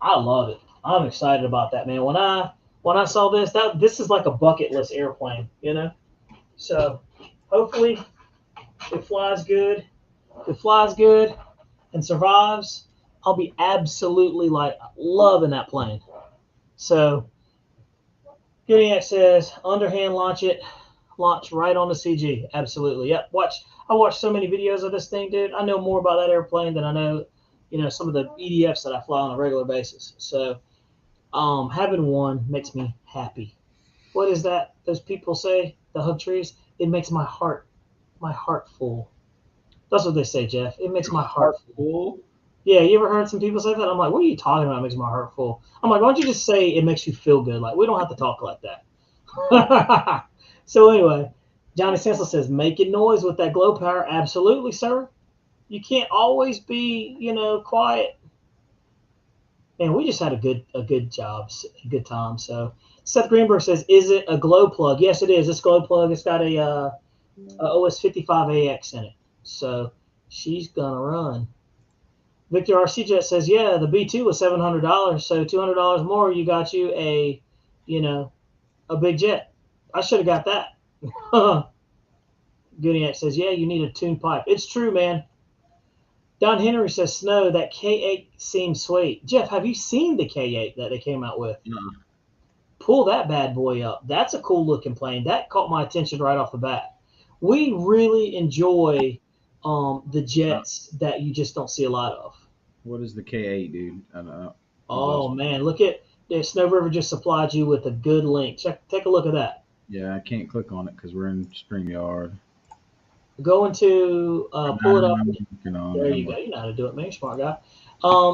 I love it. I'm excited about that, man. When I saw this, this is like a bucket list airplane, you know. So hopefully it flies good. If it flies good and survives, I'll be absolutely like loving that plane. So Gooniac says underhand launch right on the CG. Absolutely. Yep. I watched so many videos of this thing, dude. I know more about that airplane than I know, some of the EDFs that I fly on a regular basis. So having one makes me happy. What is that? Those people say the hug trees. It makes my heart full. That's what they say, Jeff. It makes my heart Heart full. full. Yeah, you ever heard some people say that? I'm like, what are you talking about? It makes my heart full. I'm like, why don't you just say it makes you feel good? Like, we don't have to talk like that. So anyway, Johnny Sensel says, making noise with that glow power. Absolutely, sir. You can't always be, quiet. And we just had a good job, a good time. So Seth Greenberg says, "Is it a glow plug?" Yes, it is. This glow plug. It's got a OS55AX in it, so she's gonna run. Victor RC Jet says, "Yeah, the B2 was $700, so $200 more. You got you you know, a big jet. I should have got that." Gooniac says, "Yeah, you need a tuned pipe." It's true, man. Don Henry says, "Snow, that K8 seems sweet." Jeff, have you seen the K8 that they came out with? No. Pull that bad boy up. That's a cool looking plane. That caught my attention right off the bat. We really enjoy the jets that you just don't see a lot of. What is the K8, dude? I don't know. Oh man, look at Snow River just supplied you with a good link. Take a look at that. Yeah, I can't click on it because we're in StreamYard. Go into pull it up. There you I'm go. You know how to do it, man. You're a smart guy.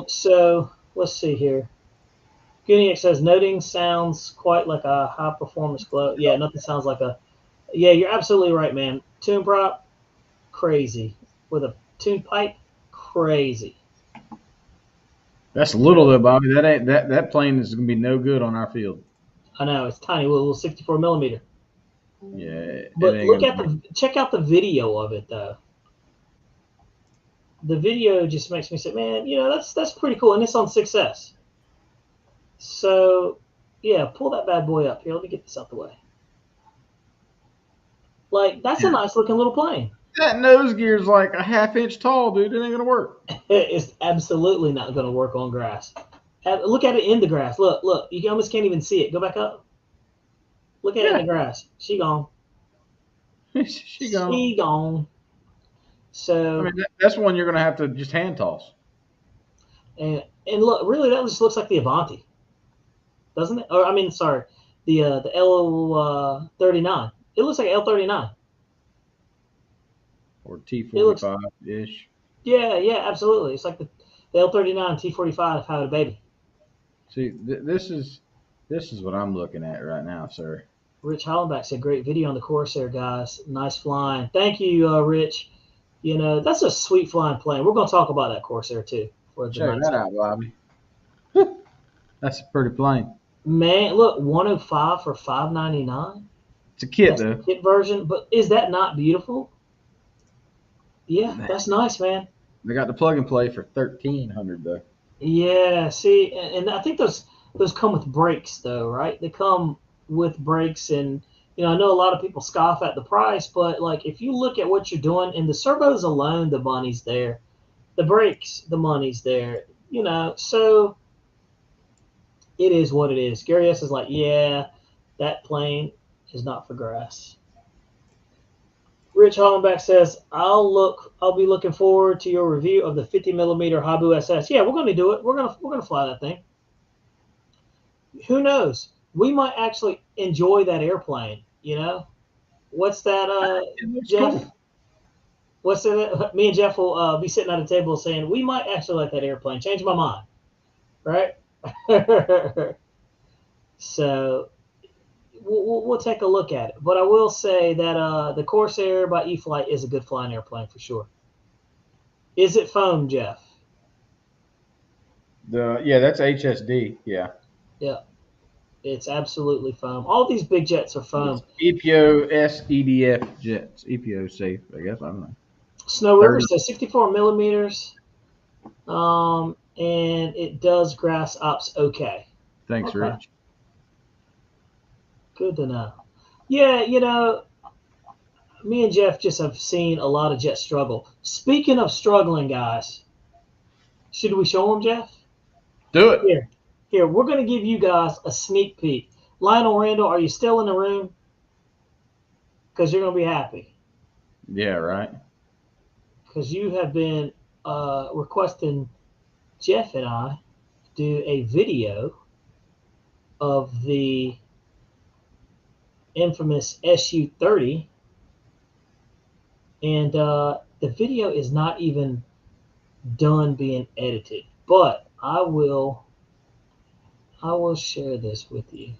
So let's see here. Gooniac says noting sounds quite like a high performance glow. Yeah, nothing sounds like a. Yeah, you're absolutely right, man. Tune prop, crazy. With a tune pipe, crazy. That's little though, Bobby. That plane is gonna be no good on our field. I know it's tiny, little 64 millimeter. Yeah, it But ain't gonna be. check out the video of it though. The video just makes me say, man, that's pretty cool, and it's on 6S. So yeah, pull that bad boy up here. Let me get this out the way. Like that's a Yeah. nice looking little plane. That nose gear's like a half inch tall, dude. It ain't gonna work. It's absolutely not going to work on grass. Look at it in the grass. Look. You almost can't even see it. Go back up. Look at it in the grass. She gone. She gone. She gone. I So mean, that's one you're gonna have to just hand toss. and look, really, that just looks like the Avanti, doesn't it? Or I mean, sorry, The L39. It looks like L39. Or T45-ish. Yeah, absolutely. It's like the L39 T45 had a baby. See, this is what I'm looking at right now, sir. Rich Hollenbach said, "Great video on the Corsair, guys. Nice flying." Thank you, Rich. You know, that's a sweet flying plane. We're going to talk about that Corsair too. For the Check that out, Bobby. That's a pretty plane. Man, look, 105 for $599. It's a kit, That's though. the kit version, but is that not beautiful? Yeah, that's nice, man. They got the plug and play for $1,300 though. Yeah, see, and I think those come with brakes though, right? They come with brakes, and I know a lot of people scoff at the price, but like if you look at what you're doing in the servos alone, the money's there. The brakes, the money's there. So it is what it is. Gary S is like, yeah, that plane is not for grass. Rich Hollenbach says, I'll be looking forward to your review of the 50 millimeter Habu SS. Yeah, we're going to do it. We're going to fly that thing. Who knows? We might actually enjoy that airplane. What's that, Jeff? Cool. What's that? Me and Jeff will be sitting at a table saying, we might actually like that airplane. Change my mind. Right? So we'll take a look at it. But I will say that the Corsair by E-Flight is a good flying airplane for sure. Is it foam, Jeff? That's HSD. Yeah. Yeah. It's absolutely foam. All these big jets are foam. It's EPO SEDF jets. EPO safe, I guess. I don't know. Snow River says 64 millimeters. And it does grass ops okay. Thanks, Rich. Good to know. Yeah, me and Jeff just have seen a lot of jets struggle. Speaking of struggling, guys, should we show them, Jeff? Do it. Here, we're going to give you guys a sneak peek. Lionel Randall, are you still in the room? Because you're going to be happy. Yeah, right. Because you have been requesting Jeff and I do a video of the infamous SU-30, and the video is not even done being edited, but I will share this with you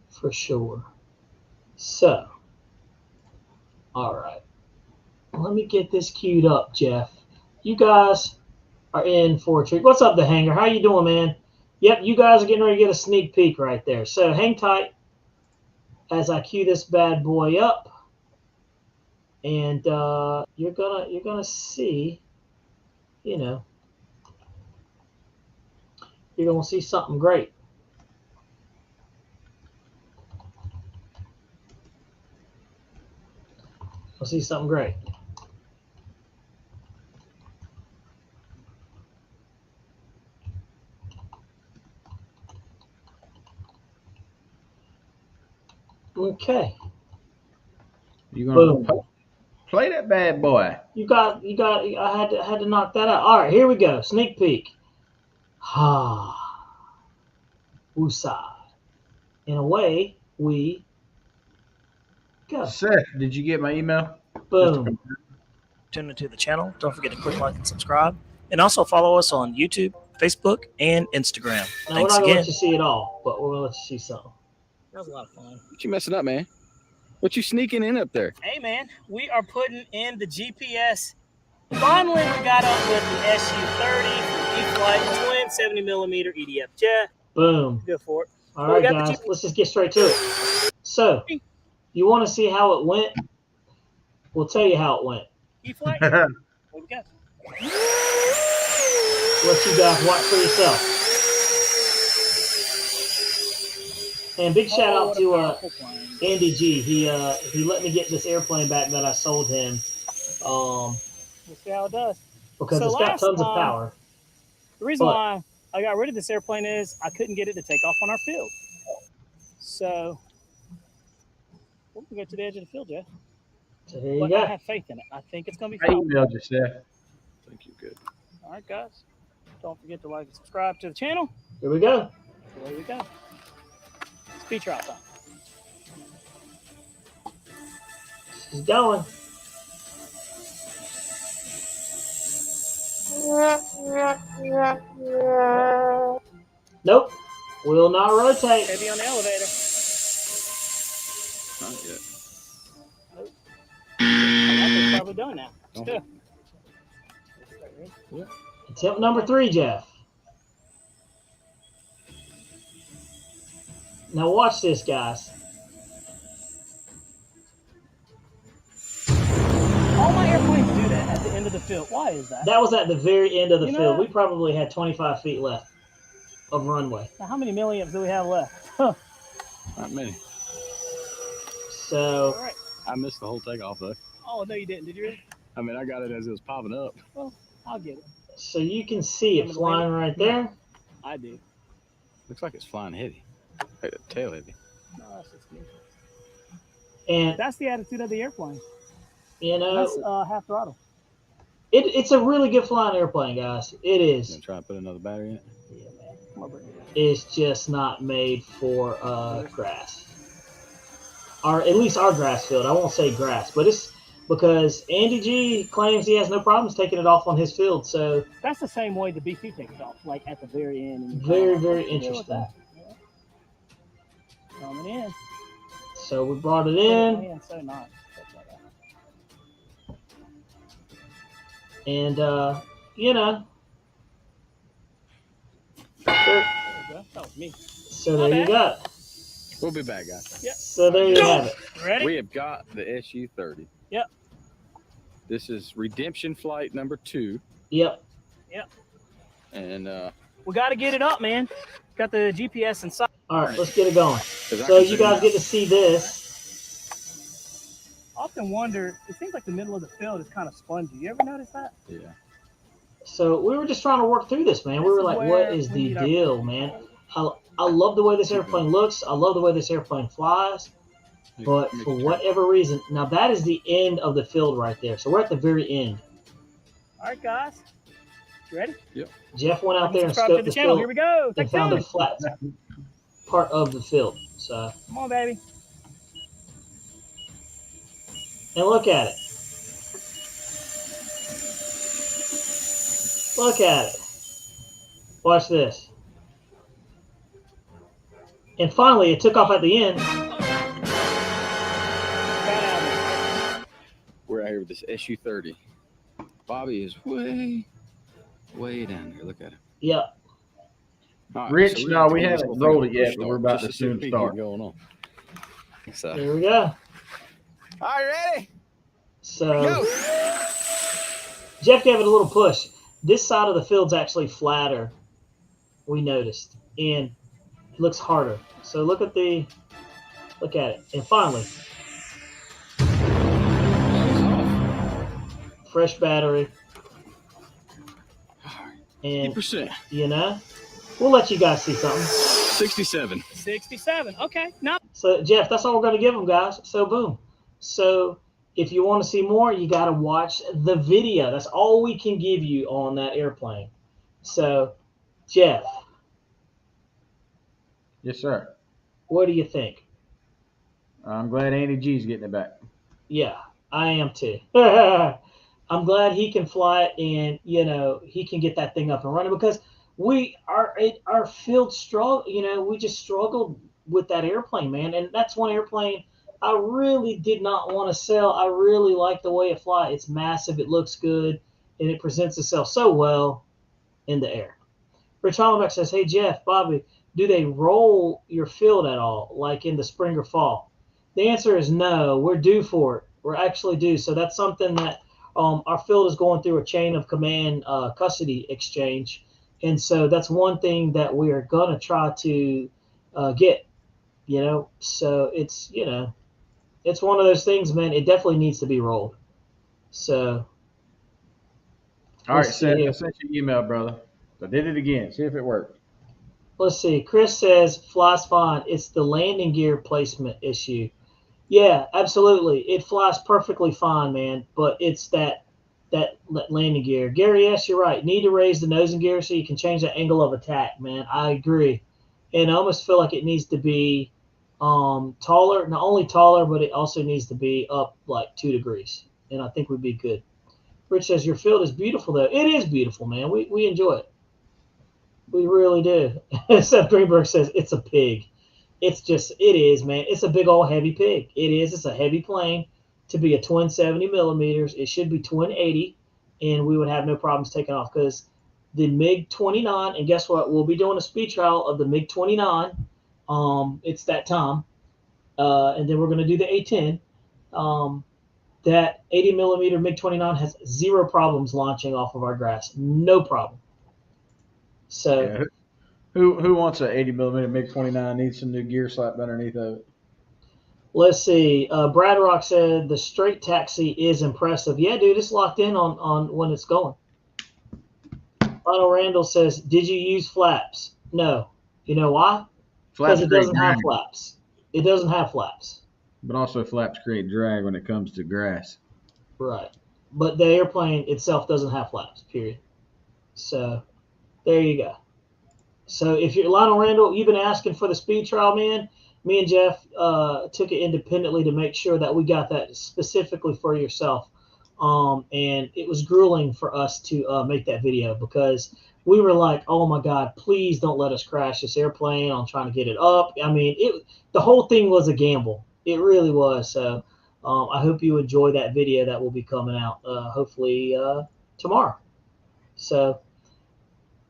for sure. So, all right, let me get this queued up, Jeff. You guys are in for a treat. What's up, The Hanger? How you doing, man? Yep, you guys are getting ready to get a sneak peek right there. So hang tight as I cue this bad boy up, and you're gonna see, you're gonna see something great. You'll see something great. Okay. You gonna play that bad boy? You got. I had to knock that out. All right, here we go. Sneak peek. Ha. Woosah. And away we go. Seth, did you get my email? Boom. Tune into the channel. Don't forget to click like and subscribe. And also follow us on YouTube, Facebook, and Instagram. Now, Thanks we're not again. gonna let you see it all, but we're gonna let you see something. That was a lot of fun. What you messing up, man? What you sneaking in up there? Hey, man, we are putting in the GPS. Finally, we got up with the SU-30 E-Flight twin 70 millimeter EDF jet. Boom. Go for it. All right, guys, let's just get straight to it. So, you want to see how it went? We'll tell you how it went. E-Flight. Here we go. Let you guys watch for yourself. And big shout out to Andy G. He let me get this airplane back that I sold him. We'll see how it does. Because it's got tons of power. The reason why I got rid of this airplane is I couldn't get it to take off on our field. So we'll go to the edge of the field, Jeff. So here you go. I have faith in it. I think it's going to be fine. I emailed you, Seth. Thank you. Good. All right, guys. Don't forget to like and subscribe to the channel. Here we go. There we go. Feature alpha. She's going. Nope. Will not rotate. Heavy on the elevator. Not yet. I like it's probably done now. Okay. Attempt number 3, Jeff. Now watch this, guys. All my airplanes do that at the end of the field. Why is that? That was at the very end of the You know field. what? We probably had 25 feet left of runway. Now, how many milliamps do we have left? Huh. Not many. So, All right. I missed the whole takeoff though. Oh, no, you didn't. Did you really? I mean, I got it as it was popping up. Well, I'll get it. so you can see it flying right there. I do. Looks like it's flying heavy. Like the tail heavy. No, that's just me. And, That's the attitude of the airplane. you know, That's half throttle. it's a really good flying airplane, guys. It You is. gonna try and put another battery in it? Yeah, man. Come on, bring it. It's just not made for grass. Or at least our grass field. I won't say grass, but it's because Andy G claims he has no problems taking it off on his field. So That's the same way the BP takes off, like at the very end. And very, very Deal with interesting. that. Yeah. Coming in. So we brought it in, So nice. That's like that. and you know, There we go. That was me. so there you go. We'll be back, guys. So there you have it. Ready? We have got the SU-30. Yep. This is redemption flight number 2. Yep. And We got to get it up, man. Got the GPS inside. All right, let's get it going. 'cause I So can you zoom guys out. get to see this. I often wonder, it seems like the middle of the field is kind of spongy. You ever notice that? Yeah. So we were just trying to work through this, man. We This were is like, where what is we the need our- deal, man? I love the way this airplane looks. I love the way this airplane flies. But Make for a turn. whatever reason, now that is the end of the field right there. So we're at the very end. All right, guys. You ready? Jeff went out there and Subscribe to scoped the the channel. Here field we go. and Take found a two. flat part of the field. So, Come on, baby. and look at it. Look at it. Watch this. And finally, it took off at the end. Got out of We're out here with this SU-30. Bobby is way down there. Look at him. Yep. All right, Rich, we're no, gonna we pull this haven't whole rolled thing it yet, push but we're start, about just to see what soon we start. got going on. So, Here we go. all right, ready? So Go. Jeff gave it a little push. This side of the field's actually flatter, we noticed, and it looks harder. So look at it. And finally, fresh battery. And 8%. you know, we'll let you guys see something. 67. 67. Okay. Not So Jeff, that's all we're going to give them, guys. So boom. So if you want to see more, you got to watch the video. That's all we can give you on that airplane. So Jeff, Yes, sir. what do you think? I'm glad Andy G's getting it back. Yeah, I am too. I'm glad he can fly it, and you know he can get that thing up and running, because our field struggle. You know, we just struggled with that airplane, man. And that's one airplane I really did not want to sell. I really like the way it flies. It's massive, it looks good, and it presents itself so well in the air. Rich Hollenbeck says, "Hey Jeff, Bobby, do they roll your field at all, like in the spring or fall?" The answer is no. We're due for it. We're actually due. So that's something that our field is going through a chain of command custody exchange. And so that's one thing that we are going to try to get, you know. So it's, you know, it's one of those things, man. It definitely needs to be rolled. So. All right, let's see Seth, I here. sent you an email, brother. I did it again. See if it worked. Let's see. Chris says, flies fine. It's the landing gear placement issue. Yeah, absolutely. It flies perfectly fine, man. But it's that landing gear. Gary, yes, you're right. Need to raise the nosing gear so you can change the angle of attack, man. I agree. And I almost feel like it needs to be Taller, not only taller, but it also needs to be up like 2 degrees. And I think we'd be good. Rich says, your field is beautiful, though. It is beautiful, man. We enjoy it. We really do. Seth Greenberg says, it's a pig. It is, man. It's a big old heavy pig. It is. It's a heavy plane to be a twin 70 millimeters. It should be twin 80, and we would have no problems taking off because the MiG-29, and guess what? We'll be doing a speed trial of the MiG-29. It's that time. And then we're going to do the A-10. That 80 millimeter MiG-29 has 0 problems launching off of our grass. No problem. So, yeah. Who wants an 80 millimeter MiG-29? Needs some new gear slapped underneath of it. let's see. Brad Rock said the straight taxi is impressive. Yeah, dude, it's locked in on when it's going. Lionel Randall says, did you use flaps? No. You know why? Because it doesn't have flaps. It doesn't have flaps. But also flaps create drag when it comes to grass. Right. But the airplane itself doesn't have flaps, period. So there you go. So if you're Lionel Randall, you've been asking for the speed trial, man. Me and Jeff took it independently to make sure that we got that specifically for yourself. And it was grueling for us to make that video because we were like, oh my God, please don't let us crash this airplane. I'm trying to get it up. I mean, the whole thing was a gamble. It really was. So I hope you enjoy that video that will be coming out hopefully tomorrow. So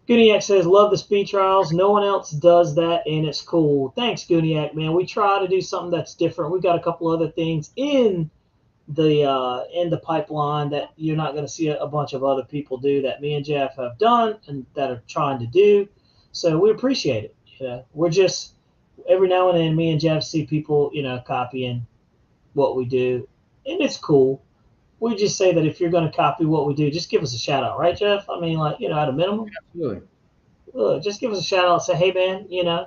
Guniac says, love the speed trials. No one else does that, and it's cool. Thanks, Guniac, man. We try to do something that's different. We've got a couple other things in the pipeline that you're not going to see a bunch of other people do that me and Jeff have done and that are trying to do. So we appreciate it. You know, we're just every now and then me and Jeff see people, you know, copying what we do, and it's cool. We just say that if you're going to copy what we do, just give us a shout out, right, Jeff? I mean, like, you know, at a minimum, Absolutely. just give us a shout out. Say, hey, man, you know,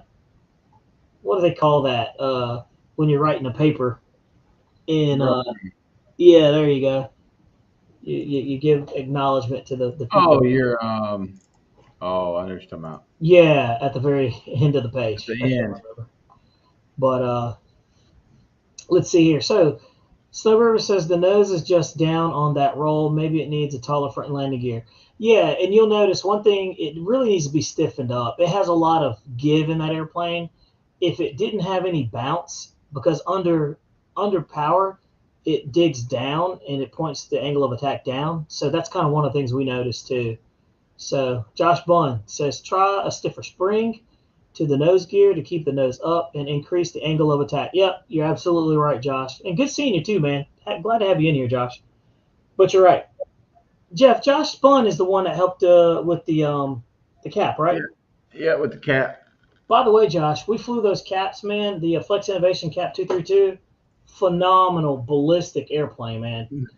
what do they call that when you're writing a paper? Yeah, there you go. You give acknowledgement to the people. Oh, you're I know what you're talking about. Yeah, at the very end of the page. At the end. But let's see here. So Snow River says the nose is just down on that roll. Maybe it needs a taller front and landing gear. Yeah, and you'll notice one thing, it really needs to be stiffened up. It has a lot of give in that airplane. If it didn't have any bounce, because under power, it digs down and it points the angle of attack down. So that's kind of one of the things we noticed too. So Josh Bunn says, try a stiffer spring to the nose gear to keep the nose up and increase the angle of attack. Yep, you're absolutely right, Josh. And good seeing you too, man. Glad to have you in here, Josh. But you're right. Jeff, Josh Bunn is the one that helped with the cap, right? Yeah, with the cap. By the way, Josh, we flew those caps, man. The Flex Innovation Cap 232, phenomenal ballistic airplane, man.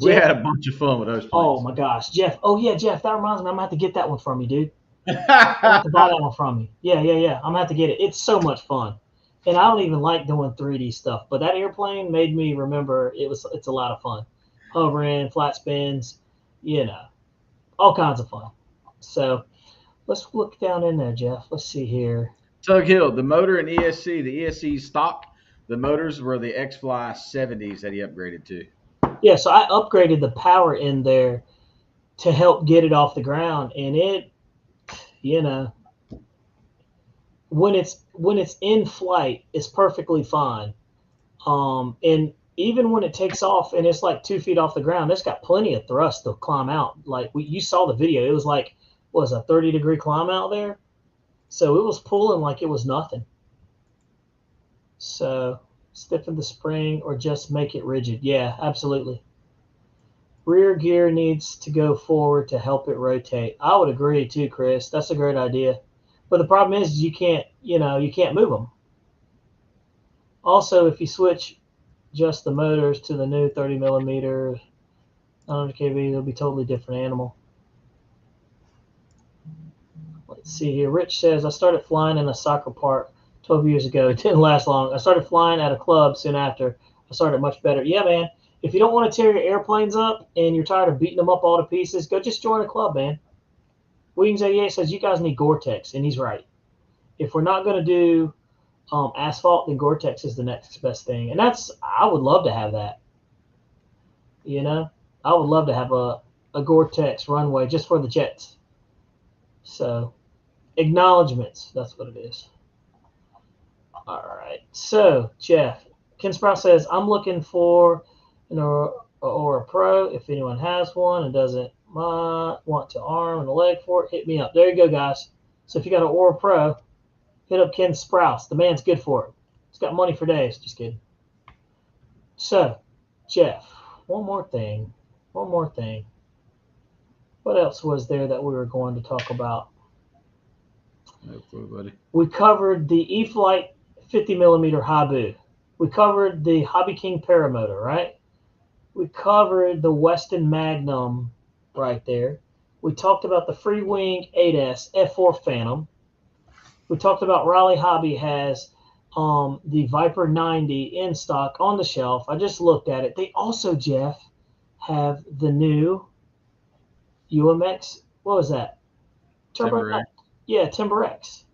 We had a bunch of fun with those planes. Oh my gosh, Jeff. Oh yeah, Jeff. That reminds me. I'm gonna have to get that one from you, dude. I'm gonna have to buy that one from you. Yeah. I'm gonna have to get it. It's so much fun, and I don't even like doing 3D stuff, but that airplane made me remember it's a lot of fun. Hovering, flat spins, you know, all kinds of fun. So let's look down in there, Jeff. Let's see here. Tug Hill, the motor and ESC. The ESC stock. The motors were the X-Fly 70s that he upgraded to. Yeah, so I upgraded the power in there to help get it off the ground, and it, you know, when it's in flight, it's perfectly fine. And even when it takes off and it's like 2 feet off the ground, it's got plenty of thrust to climb out. Like you saw the video, it was like what was a 30-degree climb out there, so it was pulling like it was nothing. So stiffen the spring or just make it rigid. Yeah, absolutely. Rear gear needs to go forward to help it rotate. I would agree too, Chris. That's a great idea. But the problem is you can't move them. Also, if you switch just the motors to the new 30 millimeter 100 kV, it'll be a totally different animal. Let's see here. Rich says, I started flying in a soccer park 12 years ago. It didn't last long. I started flying at a club soon after. I started much better. Yeah, man. If you don't want to tear your airplanes up and you're tired of beating them up all to pieces, go just join a club, man. Williams88 says, you guys need Gore-Tex, and he's right. If we're not going to do asphalt, then Gore-Tex is the next best thing. And I would love to have that. You know, I would love to have a Gore-Tex runway just for the jets. So, acknowledgments, that's what it is. All right. So, Jeff, Ken Sprout says, I'm looking for an Aura Pro. If anyone has one and doesn't want to arm and a leg for it, hit me up. There you go, guys. So if you got an Aura Pro, hit up Ken Sprouse. The man's good for it. He's got money for days. Just kidding. So, Jeff, one more thing. What else was there that we were going to talk about? No clue, buddy. We covered the E-Flight 50mm Habu. We covered the Hobby King Paramotor, right? We covered the Westin Magnum right there. We talked about the Freewing 8S F4 Phantom. We talked about Raleigh Hobby has the Viper 90 in stock on the shelf. I just looked at it. They also, Jeff, have the new UMX. What was that? Timber X. Yeah, Timber X.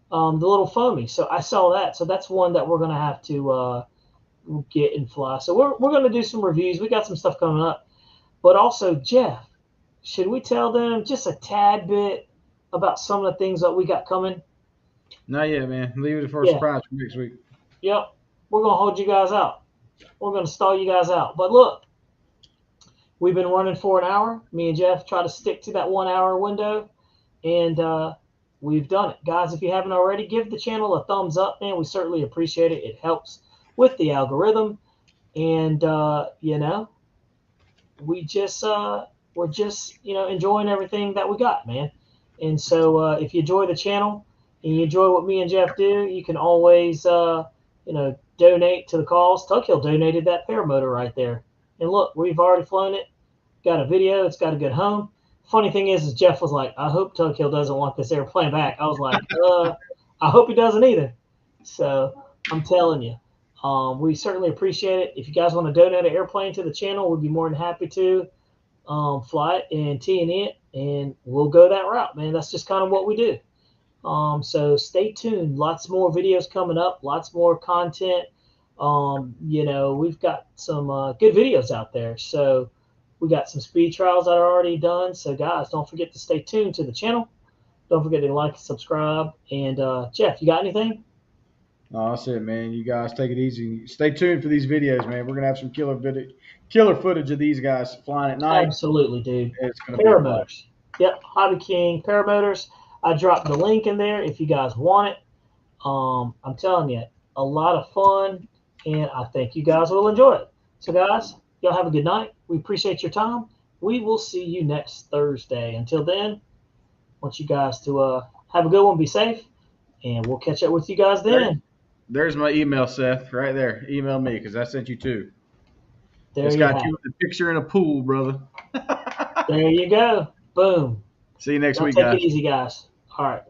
The little foamy. So I saw that. So that's one that we're going to have to get and fly. So we're going to do some reviews. We got some stuff coming up. But also, Jeff, should we tell them just a tad bit about some of the things that we got coming? Not yet, man. Leave it for a surprise for next week. Yep. We're going to hold you guys out. We're going to stall you guys out. But look, we've been running for an hour. Me and Jeff try to stick to that 1 hour window. And we've done it. Guys, if you haven't already, give the channel a thumbs up, man. We certainly appreciate it. It helps with the algorithm. And, we're just, enjoying everything that we got, man. And so if you enjoy the channel and you enjoy what me and Jeff do, you can always, donate to the cause. Tug Hill donated that paramotor right there. And look, we've already flown it. Got a video. It's got a good home. Funny thing is Jeff was like, I hope Tug Hill doesn't want this airplane back. I was like, I hope he doesn't either. So I'm telling you, we certainly appreciate it. If you guys want to donate an airplane to the channel, we'd be more than happy to fly it and T&E it, and we'll go that route, man. That's just kind of what we do. So stay tuned. Lots more videos coming up. Lots more content. We've got some good videos out there. So we got some speed trials that are already done. So, guys, don't forget to stay tuned to the channel. Don't forget to like and subscribe. And, Jeff, you got anything? No, that's it, man. You guys take it easy. Stay tuned for these videos, man. We're going to have some killer footage of these guys flying at night. Absolutely, dude. It's going to Paramotors. Yep, Hobby King Paramotors. I dropped the link in there if you guys want it. I'm telling you, a lot of fun, and I think you guys will enjoy it. So, guys, y'all have a good night. We appreciate your time. We will see you next Thursday. Until then, I want you guys to have a good one. Be safe, and we'll catch up with you guys then. There's my email, Seth, right there. Email me because I sent you two. There it's you got have you with a picture in a pool, brother. There you go. Boom. See you next week, Take guys. it easy, guys. All right.